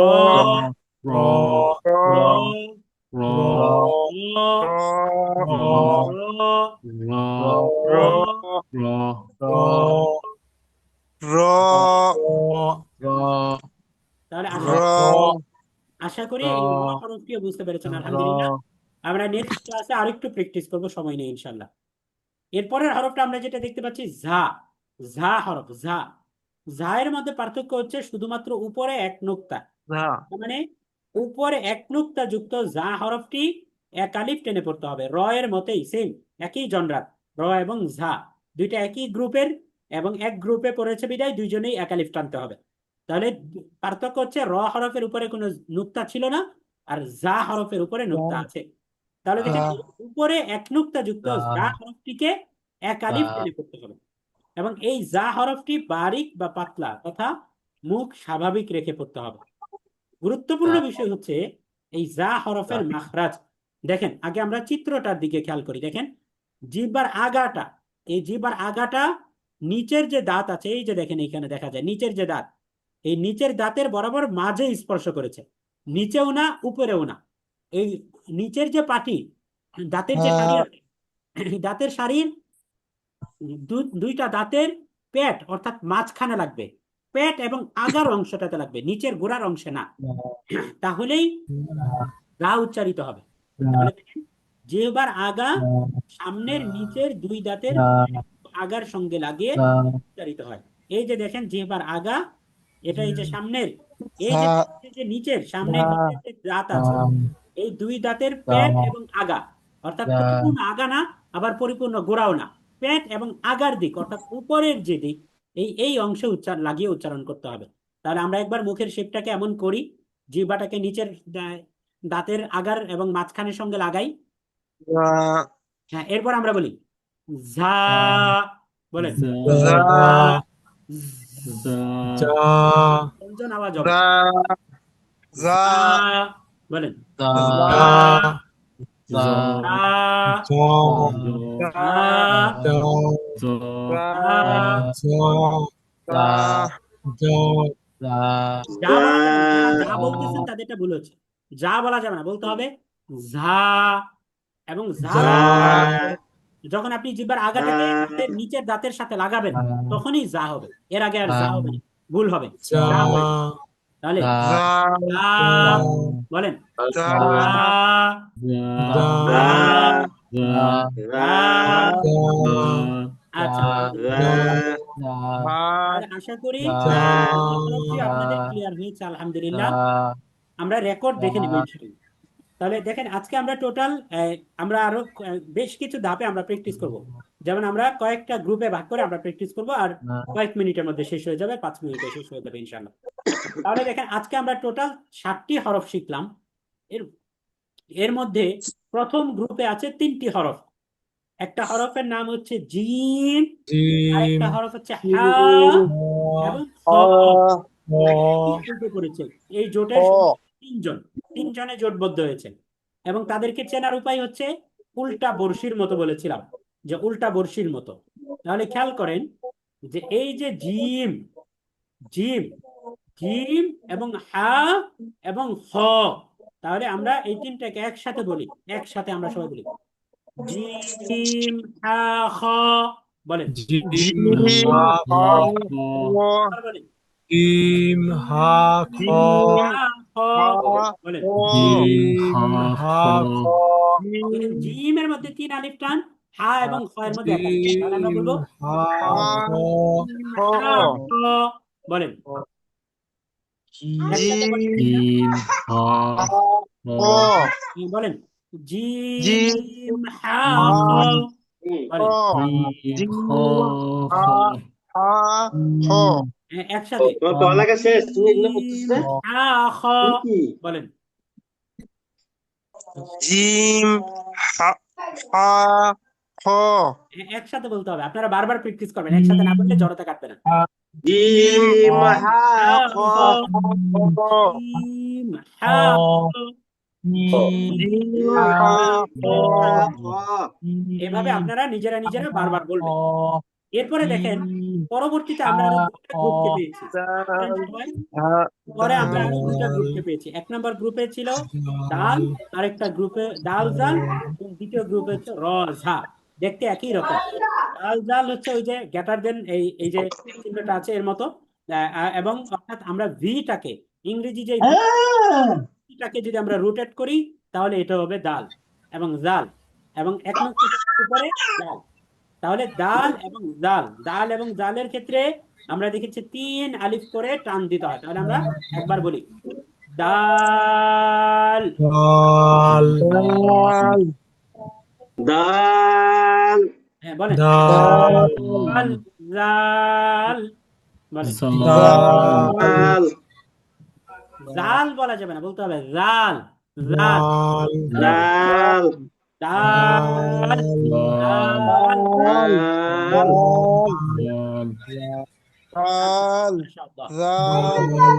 র, র, তাহলে আশা করি এই র হরফটিও বুঝতে পেরেছেন, আলহামদুলিল্লাহ। আমরা নেক্সট ক্লাসে আরেকটু প্র্যাকটিস করব, সময় নেই ইনশাল্লাহ। এরপরের হরফটা আমরা যেটা দেখতে পাচ্ছি ঝা, ঝা হরফ, ঝা। ঝা এর মধ্যে পার্থক্য হচ্ছে শুধুমাত্র উপরে এক নোক্তা, ঝা তার মানে উপরে এক নোক্তা যুক্ত ঝা হরফটি এক আলিফ টেনে পড়তে হবে, র এর মতোই সেম, একই জনরার। র এবং ঝা দুইটা একই গ্রুপের, এবং এক গ্রুপে পড়েছে বিদায় দুইজনেই এক আলিফ টানতে হবে। তাহলে পার্থক্য হচ্ছে র হরফের উপরে কোনো নুক্তা ছিল না, আর ঝা হরফের উপরে নুক্তা আছে। তাহলে দেখেন উপরে এক নুক্তা যুক্ত যা হরফটিকে এক আলিফ টেনে পড়তে হবে, এবং এই যা হরফটি বারিক বা পাতলা তথা মুখ স্বাভাবিক রেখে পড়তে হবে। গুরুত্বপূর্ণ বিষয় হচ্ছে এই যা হরফের মাখরাজ। দেখেন আগে আমরা চিত্রটার দিকে খেয়াল করি। দেখেন জিহ্বার আগাটা, এই জিহ্বার আগাটা নিচের যে দাঁত আছে, এই যে দেখেন এখানে দেখা যায় নিচের যে দাঁত, এই নিচের দাঁতের বরাবর মাঝে স্পর্শ করেছে, নিচেও না উপরেও না। এই নিচের যে পাটি, দাঁতের যে সারি আছে, এই দাঁতের সারির দুইটা দাঁতের পেট অর্থাৎ মাঝখানে লাগবে, পেট এবং আগার অংশটাতে লাগবে, নিচের গোড়ার অংশে না। তাহলেই গা উচ্চারিত হবে। তাহলে দেখেন জিহ্বার আগা সামনের নিচের দুই দাঁতের আগার সঙ্গে লাগিয়ে উচ্চারিত হয়। এই যে দেখেন জিহ্বার আগা, এটা এই যে সামনের, এই যে যে নিচের সামনের নিচের যে দাঁত আছে, এই দুই দাঁতের পেট এবং আগা, অর্থাৎ পরিপূর্ণ আগা না, আবার পরিপূর্ণ গোড়াও না, পেট এবং আগার দিক অর্থাৎ উপরের যে দিক, এই এই অংশে লাগিয়ে উচ্চারণ করতে হবে। তাহলে আমরা একবার মুখের শেপটাকে এমন করি, জিহ্বাটাকে নিচের দাঁতের আগার এবং মাঝখানের সঙ্গে লাগাই। হ্যাঁ, এরপর আমরা বলি ঝা, বলেন ঝা ব্যঞ্জন আওয়াজ হবে। ঝা ঝা ঝা, বলেন ঝা ঝা, ঝা, যা বলা যাবে না, যারা যা বলতেছেন তাদেরটা ভুল হচ্ছে। যা বলা যাবে না, বলতে হবে ঝা। এবং ঝা যখন আপনি জিহ্বার আগাটাকে দাঁতের নিচের দাঁতের সাথে লাগাবেন তখনই যা হবে, এর আগে আর যা হবে না, ভুল হবে, যা হবে। তাহলে ঝা যা, বলেন ঝা যা, যা। আচ্ছা, তাহলে আশা করি হরফটি আপনাদের ক্লিয়ার হয়েছে আলহামদুলিল্লাহ। আমরা রেকর্ড দেখে নেব ইনশাআল্লাহ। তাহলে দেখেন আজকে আমরা টোটাল আমরা আরো বেশ কিছু ধাপে আমরা প্র্যাকটিস করব। যেমন আমরা কয়েকটা গ্রুপে ভাগ করে আমরা প্র্যাকটিস করব, আর কয়েক মিনিটের মধ্যে শেষ হয়ে যাবে, 5 মিনিটে শেষ হয়ে যাবে ইনশাআল্লাহ। তাহলে দেখেন আজকে আমরা টোটাল 7টি হরফ শিখলাম। এর এর মধ্যে প্রথম গ্রুপে আছে 3টি হরফ। একটা হরফের নাম হচ্ছে জিম, আরেকটা হরফ হচ্ছে হা এবং খ। একই গ্রুপে পড়েছে। এই জোটের তিনজনে জোটবদ্ধ হয়েছে, এবং তাদেরকে চেনার উপায় হচ্ছে উল্টা বড়শির মতো, বলেছিলাম যে উল্টা বড়শির মতো। তাহলে খেয়াল করেন যে এই যে জিম, জিম, জিম এবং হা এবং হ, তাহলে আমরা এই তিনটাকে একসাথে বলি, একসাথে আমরা সবাই বলি জিম হা খ, বলেন বলেন হা খ, বলেন দেখেন জিমের মধ্যে 3 আলিফ টান, হা এবং খ এর মধ্যে 1 আলিফ টান। তাহলে আমরা বলবো হা খ, বলেন একসাথে বলেন বলেন জিম হা খ, বলেন একসাথে পড়ালেখা শেষ, তুমি এগুলো করতেছ না? হা খ, বলেন জিম হা হা খ একসাথে বলতে হবে। আপনারা বারবার প্র্যাকটিস করবেন, একসাথে না বললে জড়তা কাটবে না। জিম হা খ জিম হা খ, জিম হা খ এভাবে আপনারা নিজেরা নিজেরা বারবার বলবেন। এরপরে দেখেন পরবর্তীতে আমরা আরো দুটা গ্রুপকে পেয়েছি। সবাই পরে আমরা আরো দুটা গ্রুপকে পেয়েছি। 1 নম্বর গ্রুপে ছিল ডাল, আরেকটা গ্রুপে ডাল জাল, এবং দ্বিতীয় গ্রুপে হচ্ছে র ঝা। দেখতে একই রকম। ডাল জাল হচ্ছে ওই যে গ্রেটার দেন, এই এই যে চিহ্নটা আছে এর মতো, এবং অর্থাৎ আমরা ভিটাকে, ইংরেজি যে ভিটাকে যদি আমরা রোটেট করি তাহলে এটা হবে ডাল। এবং জাল, এবং এক নং উপরে জাল। তাহলে দাল এবং জাল, দাল এবং জালের ক্ষেত্রে আমরা দেখেছি 3 আলিফ করে টান দিতে হয়। তাহলে আমরা একবার বলি, দাল। দাল দাল দাল হ্যাঁ বলেন, দাল দাল, জাল, বলেন। জাল দাল জাল বলা যাবে না, বলতে হবে জাল, জাল, জাল দাল দাল, জাল দাল। দাল জাল দাল মাশাআল্লাহ। জাল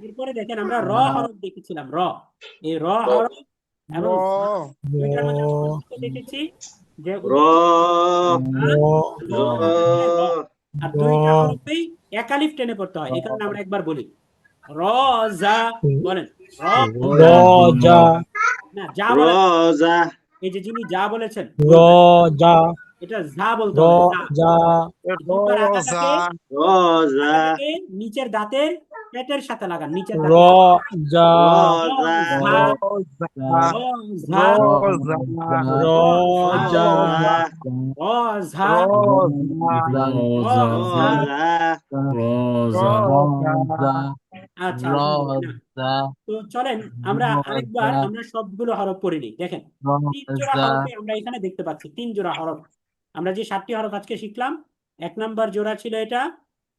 এরপরে দেখেন আমরা র হরফ দেখেছিলাম, র, এই র হরফ এবং ঝা, দুইটার মধ্যে আমরা পার্থক্য দেখেছি যে র ঝা, র র থেকে র, আর র দুইটা হরফেই এক আলিফ টেনে পড়তে হয়। এই কারণে আমরা একবার বলি র জা, বলেন র জা, রজা না যা বলে, রোজা এই যে যিনি যা বলেছেন রজা এটা যা বলতে হবে, যা। রজা জিহ্বার রোজা রোজা আগাটাকে নিচের দাঁতের পেটের সাথে লাগান, নিচের দাঁতের রজা রোজা রোজা, রোজা রজা রোজা, রজা রোজা। রজা আচ্ছা আলহামদুলিল্লাহ। তো চলেন আমরা আরেকবার আমরা সবগুলো হরফ পড়ে নিই। দেখেন 3 জোড়া হরফে আমরা এখানে দেখতে পাচ্ছি, 3 জোড়া হরফ। আমরা যে 7টি হরফ আজকে শিখলাম, 1 নাম্বার জোড়া ছিল এটা,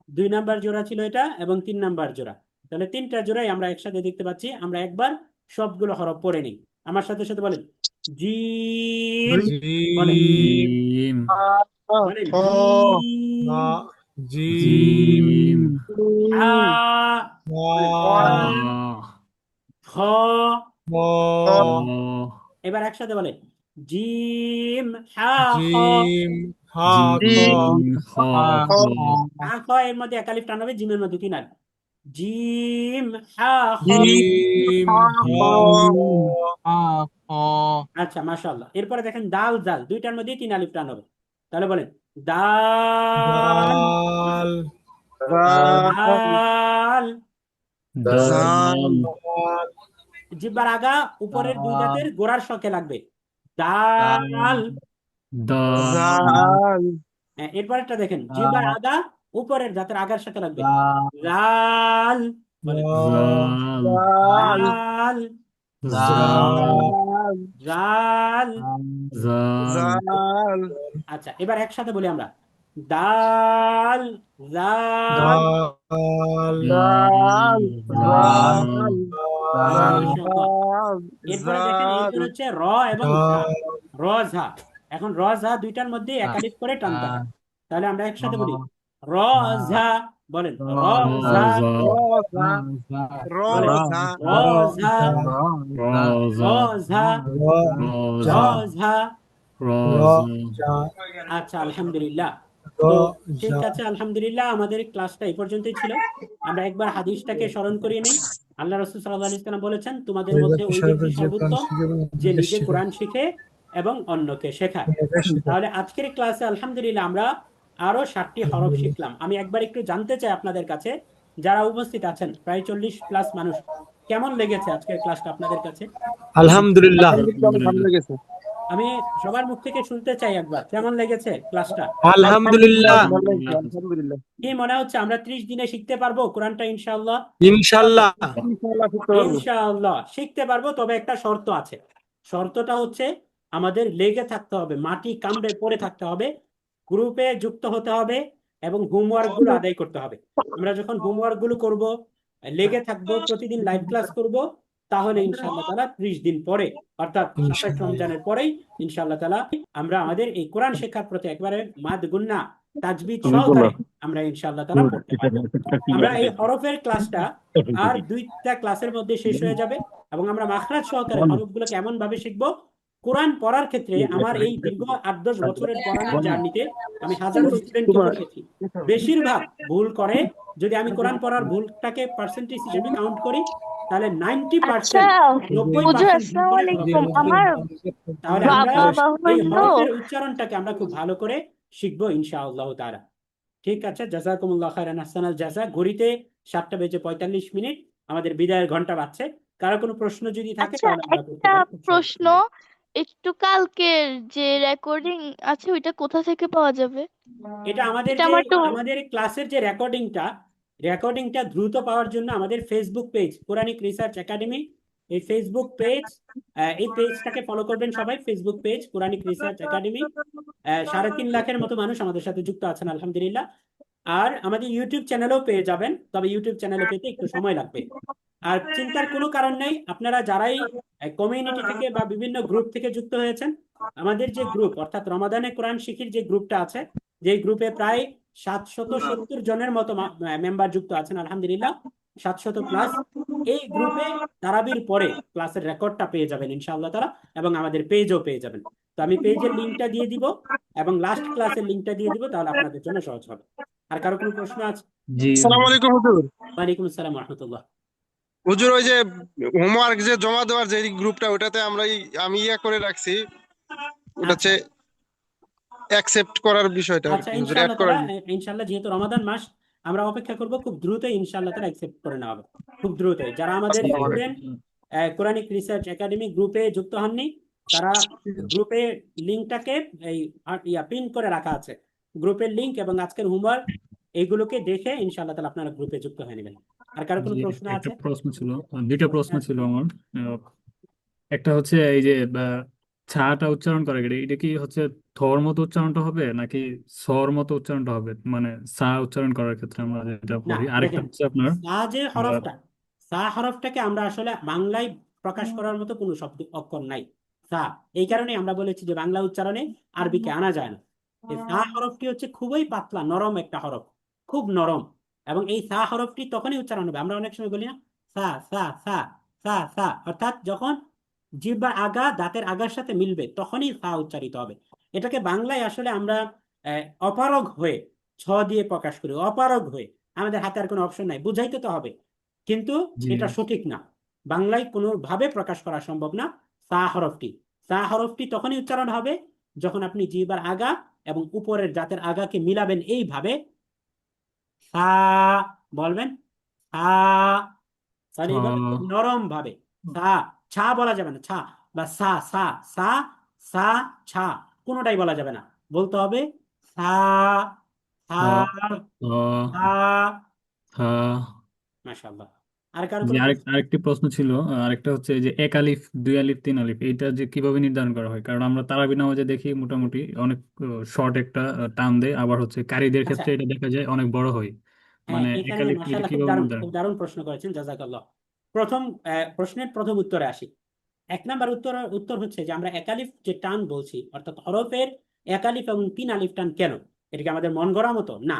2 নাম্বার জোড়া ছিল এটা, এবং 3 নাম্বার জোড়া। তাহলে 3টা জোড়াই আমরা একসাথে দেখতে পাচ্ছি। আমরা একবার সবগুলো হরফ পড়ে নিই, আমার সাথে সাথে বলেন, জিম, বলেন, জিম বলেন, জিম হা, বলেন, খ। এবার একসাথে বলেন, জিম হা খ। জিম হা খ হা খ এর মধ্যে এক আলিফ টান হবে, জিমের মধ্যে 3 আলিফ। জিম হা খ। জিম হা খ আচ্ছা মাশাআল্লাহ। এরপরে দেখেন দাল জাল, দুইটার মধ্যে 3 আলিফ টান হবে। তাহলে বলেন দাল, দাল দাল। দাল জিহ্বার আগা উপরের 2 দাঁতের গোড়ার শকে লাগবে, দাল। দাল হ্যাঁ, এরপরেরটা দেখেন, জিহ্বার আগা উপরের দাঁতের আগার সাথে লাগবে, লাল, বলেন, জাল লাল, জাল জাল। জাল আচ্ছা এবার একসাথে বলি আমরা, দাল, জাল। দাল এরপরে দেখেন এরপর হচ্ছে র এবং ঝা, র ঝা। এখন র ঝা দুইটার মধ্যে এক আলিফ করে টানতে হয়। তাহলে আমরা একসাথে বলি র ঝা, বলেন র ঝা, বলেন র ঝা, র ঝা, র ঝা। আচ্ছা আলহামদুলিল্লাহ। তো ঠিক আছে আলহামদুলিল্লাহ, আমাদের ক্লাসটা এই পর্যন্তই ছিল। আমরা একবার হাদিসটাকে স্মরণ করিয়ে নিই। আল্লাহ রাসূল সাল্লাল্লাহু আলাইহি ওয়াসাল্লাম বলেছেন, তোমাদের মধ্যে ওই ব্যক্তি সর্বোত্তম যে নিজে কোরআন শিখে এবং অন্যকে শেখায়। তাহলে আজকের ক্লাসে আলহামদুলিল্লাহ আমরা আরো 7টি হরফ শিখলাম। আমি একবার একটু জানতে চাই আপনাদের কাছে, যারা উপস্থিত আছেন প্রায় 40+ মানুষ, কেমন লেগেছে আজকের ক্লাসটা আপনাদের কাছে? আলহামদুলিল্লাহ ভালো লেগেছে আমি সবার মুখ থেকে শুনতে চাই একবার, কেমন লেগেছে ক্লাসটা? আলহামদুলিল্লাহ আলহামদুলিল্লাহ কি মনে হচ্ছে আমরা 30 দিনে শিখতে পারবো কোরআনটা ইনশাআল্লাহ? ইনশাআল্লাহ ইনশাআল্লাহ শিখতে পারবো ইনশাআল্লাহ শিখতে পারবো, তবে একটা শর্ত আছে। শর্তটা হচ্ছে আমাদের লেগে থাকতে হবে, মাটি কামড়ে পড়ে থাকতে হবে, গ্রুপে যুক্ত হতে হবে, এবং হোমওয়ার্ক গুলো আদায় করতে হবে। আমরা যখন হোমওয়ার্ক গুলো করব, লেগে থাকবো, প্রতিদিন লাইভ ক্লাস করব, তাহলে ইনশাআল্লাহ তাআলা 30 দিন পরে, অর্থাৎ 27 রমজানের পরেই ইনশাআল্লাহ তাআলা আমরা আমাদের এই কোরআন শেখার প্রতি একবারে মাদ গুন্না তাজবিদ সহকারে আমরা ইনশাআল্লাহ তাআলা পড়তে পারবো। আমরা এই হরফের ক্লাসটা আর 2টা ক্লাসের মধ্যে শেষ হয়ে যাবে, এবং আমরা মাখরাজ সহকারে হরফগুলোকে এমন ভাবে শিখবো। কোরআন পড়ার ক্ষেত্রে আমার এই দীর্ঘ 8-10 বছরের পড়ানোর জার্নিতে আমি হাজারো স্টুডেন্টকে পড়িয়েছি, বেশিরভাগ ভুল করে। যদি আমি কোরআন পড়ার ভুলটাকে পার্সেন্টেজ হিসেবে কাউন্ট করি, তাহলে 90%, 90% ভুল করে তাহলে আমরা এই হরফের উচ্চারণটাকে আমরা খুব ভালো করে শিখবো ইনশাআল্লাহ তাআলা। ঠিক আছে, জাযাকুমুল্লাহ খাইরান, আহসানাল জাযা। ঘড়িতে 7:45 আমাদের বিদায়ের ঘন্টা বাজছে। কারো কোনো প্রশ্ন যদি থাকে আচ্ছা, তাহলে আমরা করতে একটা পারি। প্রশ্ন, একটু কালকের যে রেকর্ডিং আছে ওইটা কোথা থেকে পাওয়া যাবে? এটা আমাদের এটা যে আমার তো আমাদের ক্লাসের যে রেকর্ডিংটা দ্রুত পাওয়ার জন্য আমাদের Facebook page Quranic research academy, এই ফেসবুক পেজ, এই পেজটাকে ফলো করবেন সবাই। Facebook page Quranic research academy, 3.5 লাখের মতো মানুষ আমাদের সাথে যুক্ত আছেন আলহামদুলিল্লাহ। আর আমাদের ইউটিউব চ্যানেলেও পেয়ে যাবেন, তবে ইউটিউব চ্যানেলে পেতে একটু সময় লাগবে। আর চিন্তার কোনো কারণ নেই, আপনারা যারাই কমিউনিটি থেকে বা বিভিন্ন গ্রুপ থেকে যুক্ত হয়েছেন, আমাদের যে গ্রুপ অর্থাৎ রমাদানে কোরআন শিখির যে গ্রুপটা আছে, যে গ্রুপে প্রায় 770 জনের মতো মেম্বার যুক্ত আছেন আলহামদুলিল্লাহ, 700+। এই গ্রুপে তারাবির পরে ক্লাসের রেকর্ডটা পেয়ে যাবেন ইনশাআল্লাহ তারা, এবং আমাদের পেজও পেয়ে যাবেন। তো আমি পেজের লিঙ্কটা দিয়ে দিব এবং লাস্ট ক্লাসের লিঙ্কটা দিয়ে দিব, তাহলে আপনাদের জন্য সহজ হবে। আর কারো কোনো প্রশ্ন আছে? জি আসসালামু আলাইকুম হুজুর। ওয়ালাইকুম আসসালাম রহমতুল্লাহ। হুজুর ওই যে হোমওয়ার্ক যে জমা দেওয়ার যে গ্রুপটা ওটাতে আমি করে রাখছি, ওটা আচ্ছা হচ্ছে অ্যাকসেপ্ট করার বিষয়টা আর আচ্ছা, কি হুজুর, অ্যাড ইনশাআল্লাহ তারা করার। ইনশাআল্লাহ যেহেতু রমাদান মাস, আমরা অপেক্ষা করব খুব দ্রুত ইনশাআল্লাহ তারা অ্যাকসেপ্ট করে নেওয়া হবে, খুব দ্রুতই। যারা আমাদের জি আসসালামু আলাইকুম। স্টুডেন্ট কোরআনিক রিসার্চ একাডেমি গ্রুপে যুক্ত হননি, তারা গ্রুপে লিঙ্কটাকে এই পিন করে রাখা আছে, গ্রুপের লিঙ্ক এবং আজকের হোমওয়ার্ক, এইগুলোকে দেখে ইনশাআল্লাহ তাহলে আপনারা গ্রুপে যুক্ত হয়ে নেবেন। আর কারো কোনো জি, প্রশ্ন একটা আছে? প্রশ্ন ছিল, দুইটা প্রশ্ন ছিল আমার। একটা হচ্ছে এই যে ছাটা উচ্চারণ করে, এটা কি হচ্ছে থর মতো উচ্চারণটা হবে নাকি সর মতো উচ্চারণটা হবে, মানে সা উচ্চারণ করার ক্ষেত্রে আমরা যেটা না পড়ি। আরেকটা দেখেন, হচ্ছে আপনার সা যে আহ, হরফটা, সা হরফটাকে আমরা আসলে বাংলায় প্রকাশ করার মতো কোনো শব্দ অক্ষর নাই সা। এই কারণে আমরা বলেছি যে বাংলা উচ্চারণে আরবিকে আনা যায় না। এই সা হরফটি হচ্ছে খুবই পাতলা নরম একটা হরফ, খুব নরম। এবং এই সা হরফটি তখনই উচ্চারণ হবে, আমরা অনেক সময় বলি না সা সা সা সা সা, অর্থাৎ যখন জিহ্বার আগা দাঁতের আগার সাথে মিলবে তখনই সা উচ্চারিত হবে। এটাকে বাংলায় আসলে আমরা অপারগ হয়ে ছ দিয়ে প্রকাশ করি, অপারগ হয়ে। আমাদের হাতে আর কোনো অপশন নাই, বুঝাইতে তো হবে, কিন্তু জি এটা সঠিক না। বাংলায় কোনোভাবে প্রকাশ করা সম্ভব না সা হরফটি। সা হরফটি তখনই উচ্চারণ হবে যখন আপনি জিহ্বার আগা এবং উপরের দাঁতের আগাকে মিলাবেন এইভাবে, সা বলবেন, সা, ছ তাহলে এইভাবে খুব নরম ভাবে সা, ছা বলা যাবে না, ছা বা সা সা সা সা ছা, কোনোটাই বলা যাবে না, বলতে হবে সা সা ছ ছ সা। ছ। মাশাআল্লাহ। আর কারো জি, কোনো প্রশ্ন? আরেকটি প্রশ্ন ছিল। আরেকটা হচ্ছে যে এক আলিফ, দুই আলিফ, তিন আলিফ, এটা যে কিভাবে নির্ধারণ করা হয়? কারণ আমরা তারাবি নামাজে দেখি মোটামুটি অনেক শর্ট একটা টান দেয়, আবার হচ্ছে কারীদের আচ্ছা, ক্ষেত্রে এটা দেখা যায় অনেক বড় হয়। হ্যাঁ, মানে এক এখানে আলিফ এটা মাশাআল্লাহ খুব কিভাবে দারুণ, নির্ধারণ? খুব দারুণ প্রশ্ন করেছেন, জাযাকাল্লাহ। প্রথম প্রশ্নের প্রথম উত্তরে আসি। 1 নাম্বার উত্তর হচ্ছে যে আমরা একালিফ যে টান বলছি, অর্থাৎ হরফের একালিফ এবং 3 আলিফ টান কেন? এটা কি আমাদের মন গড়া মতো? না।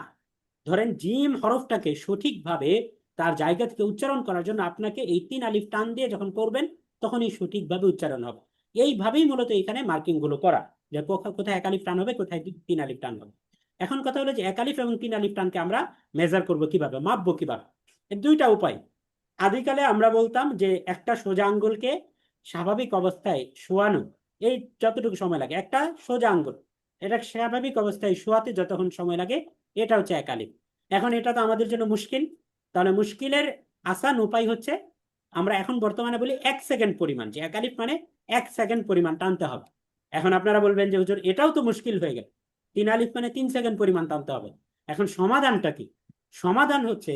ধরেন জিম হরফটাকে সঠিকভাবে তার জায়গা থেকে উচ্চারণ করার জন্য আপনাকে এই 3 আলিফ টান দিয়ে যখন পড়বেন তখনই সঠিকভাবে উচ্চারণ হবে। এইভাবেই মূলত এখানে মার্কিং গুলো করা, যে কোথায় একালিফ টান হবে, কোথায় 3 আলিফ টান হবে। এখন কথা হলো যে একালিফ এবং 3 আলিফ টানকে আমরা মেজার করব কিভাবে, মাপবো কিভাবে? এর দুইটা উপায়। আদিকালে আমরা বলতাম যে একটা সোজা আঙ্গুলকে স্বাভাবিক অবস্থায় শোয়ানো, এই যতটুকু সময় লাগে, একটা সোজা আঙ্গুল, এটা স্বাভাবিক অবস্থায় শোয়াতে যতক্ষণ সময় লাগে, এটা হচ্ছে একালিফ। এখন এটা তো আমাদের জন্য মুশকিল, তাহলে মুশকিলের আসান উপায় হচ্ছে আমরা এখন বর্তমানে বলি 1 সেকেন্ড পরিমাণ, যে একালিফ মানে 1 সেকেন্ড পরিমাণ টানতে হবে। এখন আপনারা বলবেন যে হুজুর এটাও তো মুশকিল হয়ে গেল, 3 আলিফ মানে 3 সেকেন্ড পরিমাণ টানতে হবে। এখন সমাধানটা কি? সমাধান হচ্ছে,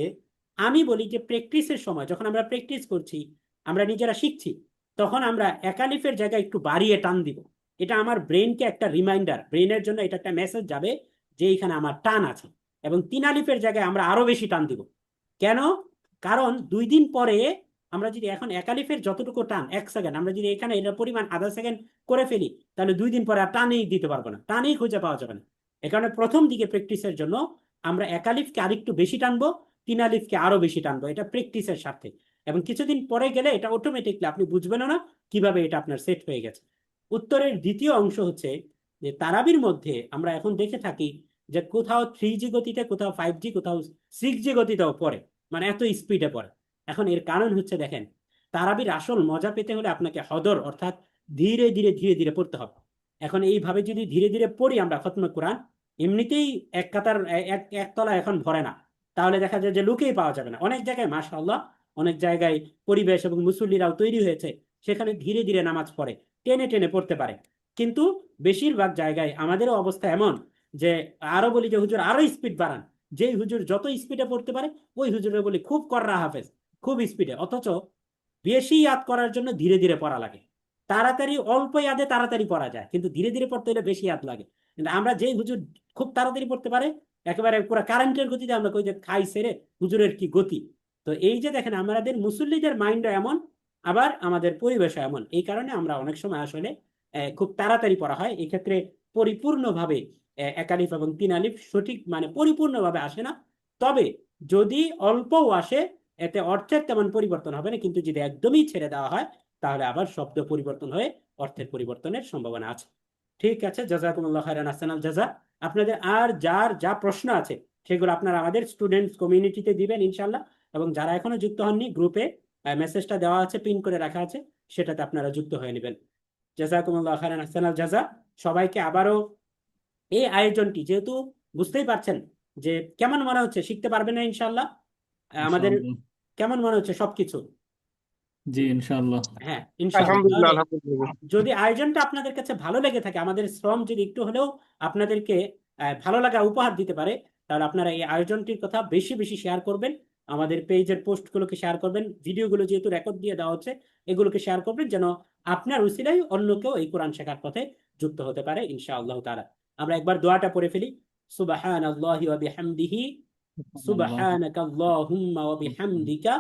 আমি বলি যে প্র্যাকটিসের সময় যখন আমরা প্র্যাকটিস করছি, আমরা নিজেরা শিখছি, তখন আমরা একালিফের জায়গায় একটু বাড়িয়ে টান দিব। এটা আমার ব্রেনকে একটা রিমাইন্ডার, ব্রেনের জন্য এটা একটা মেসেজ যাবে যে এখানে আমার টান আছে। এবং 3 আলিফের জায়গায় আমরা আরো বেশি টান দিব। কেন? কারণ 2 দিন পরে আমরা যদি এখন একালিফের যতটুকু টান 1 সেকেন্ড, আমরা যদি এখানে এটার পরিমাণ আধা সেকেন্ড করে ফেলি, তাহলে 2 দিন পরে আর টানেই দিতে পারবো না, টানেই খুঁজে পাওয়া যাবে না। এ কারণে প্রথম দিকে প্র্যাকটিসের জন্য আমরা একালিফকে আরেকটু বেশি টানবো, 3 আলিফকে আরো বেশি টানবো, এটা প্র্যাকটিসের স্বার্থে। এবং কিছুদিন পরে গেলে এটা অটোমেটিকলি আপনি বুঝবেনও না কিভাবে এটা আপনার সেট হয়ে গেছে। উত্তরের দ্বিতীয় অংশ হচ্ছে যে তারাবির মধ্যে আমরা এখন দেখে থাকি যে কোথাও 3G গতিতে, কোথাও 5G, কোথাও 6G গতিতেও পড়ে, মানে এত স্পিডে পড়ে। এখন এর কারণ হচ্ছে দেখেন, তারাবির আসল মজা পেতে হলে আপনাকে হদর অর্থাৎ ধীরে ধীরে ধীরে ধীরে পড়তে হবে। এখন এইভাবে যদি ধীরে ধীরে পড়ি আমরা খতমে কোরআন, এমনিতেই এক কাতার একতলা এখন ভরে না, তাহলে দেখা যায় যে লুকেই পাওয়া যাবে না। অনেক জায়গায় মাশাআল্লাহ, অনেক জায়গায় পরিবেশ এবং মুসল্লিরাও তৈরি হয়েছে, সেখানে ধীরে ধীরে নামাজ পড়ে, টেনে টেনে পড়তে পারে। কিন্তু বেশিরভাগ জায়গায় আমাদেরও অবস্থা এমন যে আরো বলি যে হুজুর আরো স্পিড বাড়ান, যেই হুজুর যত স্পিডে পড়তে পারে ওই হুজুরে বলি খুব কর্রা হাফেজ, খুব স্পিডে। অথচ বেশি ইয়াদ করার জন্য ধীরে ধীরে পড়া লাগে। তাড়াতাড়ি অল্প ইয়াদে তাড়াতাড়ি পড়া যায়, কিন্তু ধীরে ধীরে পড়তে হলে বেশি ইয়াদ লাগে। কিন্তু আমরা যেই হুজুর খুব তাড়াতাড়ি পড়তে পারে, একেবারে পুরো কারেন্টের গতিতে আমরা কই যে খাই সেরে হুজুরের কি গতি। তো এই যে দেখেন আমাদের মুসল্লিদের মাইন্ডও এমন, আবার আমাদের পরিবেশও এমন, এই কারণে আমরা অনেক সময় আসলে খুব তাড়াতাড়ি পড়া হয়। এই ক্ষেত্রে পরিপূর্ণভাবে এক আলিফ এবং তিন আলিফ সঠিক মানে পরিপূর্ণভাবে আসে না। তবে যদি অল্পও আসে এতে অর্থের তেমন পরিবর্তন হবে না, কিন্তু যদি একদমই ছেড়ে দেওয়া হয় তাহলে আবার শব্দ পরিবর্তন হয়ে অর্থের পরিবর্তনের সম্ভাবনা আছে। ঠিক আছে, জাযাকুমুল্লাহ খাইরান, আহসানাল জাযা। আপনাদের আর যার যা প্রশ্ন আছে সেগুলো আপনারা আমাদের স্টুডেন্টস কমিউনিটিতে দিবেন ইনশাল্লাহ, এবং যারা এখনো যুক্ত হননি গ্রুপে মেসেজটা দেওয়া আছে, পিন করে রাখা আছে, সেটাতে আপনারা যুক্ত হয়ে নেবেন। জাযাকুমুল্লাহ খাইরান, আহসানাল জাযা। সবাইকে আবারও এই আয়োজনটি যেহেতু বুঝতেই পারছেন যে কেমন মনে হচ্ছে, শিখতে পারবেন না ইনশাল্লাহ আমাদের ইনশাআল্লাহ। কেমন মনে হচ্ছে সবকিছু? জি ইনশাআল্লাহ। হ্যাঁ ইনশাল্লাহ। আলহামদুলিল্লাহ, তাহলে আলহামদুলিল্লাহ। যদি আয়োজনটা আপনাদের কাছে ভালো লেগে থাকে, আমাদের শ্রম যদি একটু হলেও আপনাদেরকে ভালো লাগা উপহার দিতে পারে, তাহলে আপনারা এই আয়োজনটির কথা বেশি বেশি শেয়ার করবেন, আমাদের পেজের পোস্টগুলোকে শেয়ার করবেন, ভিডিওগুলো যেহেতু রেকর্ড দিয়ে দেওয়া হচ্ছে এগুলোকে শেয়ার করবেন, যেন আপনার উসিলায় অন্য কেউ এই কোরআন শেখার পথে যুক্ত হতে পারে ইনশাআল্লাহ তাআলা। আমরা একবার দোয়াটা পড়ে ফেলি। সুবহানাল্লাহি ওয়া বিহামদিহি, সুবহানাকা আল্লাহুম্মা ওয়া বিহামদিকা,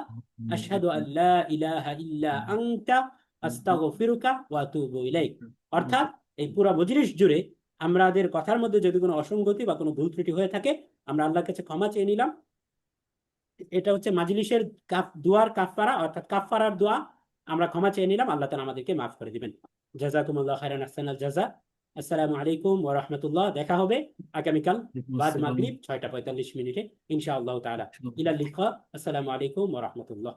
আশহাদু আল লা ইলাহা ইল্লা আনতা, আস্তাগফিরুকা ওয়া আতুবু ইলাইক। অর্থাৎ এই পুরো মজলিস জুড়ে আমাদের কথার মধ্যে যদি কোনো অসঙ্গতি বা কোনো ভুল ত্রুটি হয়ে থাকে আমরা আল্লাহর কাছে ক্ষমা চেয়ে নিলাম। এটা হচ্ছে মাজলিসের দুয়ার কাফফারা, অর্থাৎ কাফফারার দোয়া। আমরা ক্ষমা চেয়ে নিলাম, আল্লাহ তাআলা আমাদেরকে মাফ করে দিবেন। জাযাকুমুল্লাহ খাইরান, আহসানাল জাযা। আসসালামু আলাইকুম ওয়া রাহমাতুল্লাহ। দেখা হবে আগামীকাল বাদ মাগরিব 6টা 45 মিনিটে ইনশাআল্লাহ তাআলা। ইলা লিকা। আসসালামু আলাইকুম ওয়া রাহমাতুল্লাহ।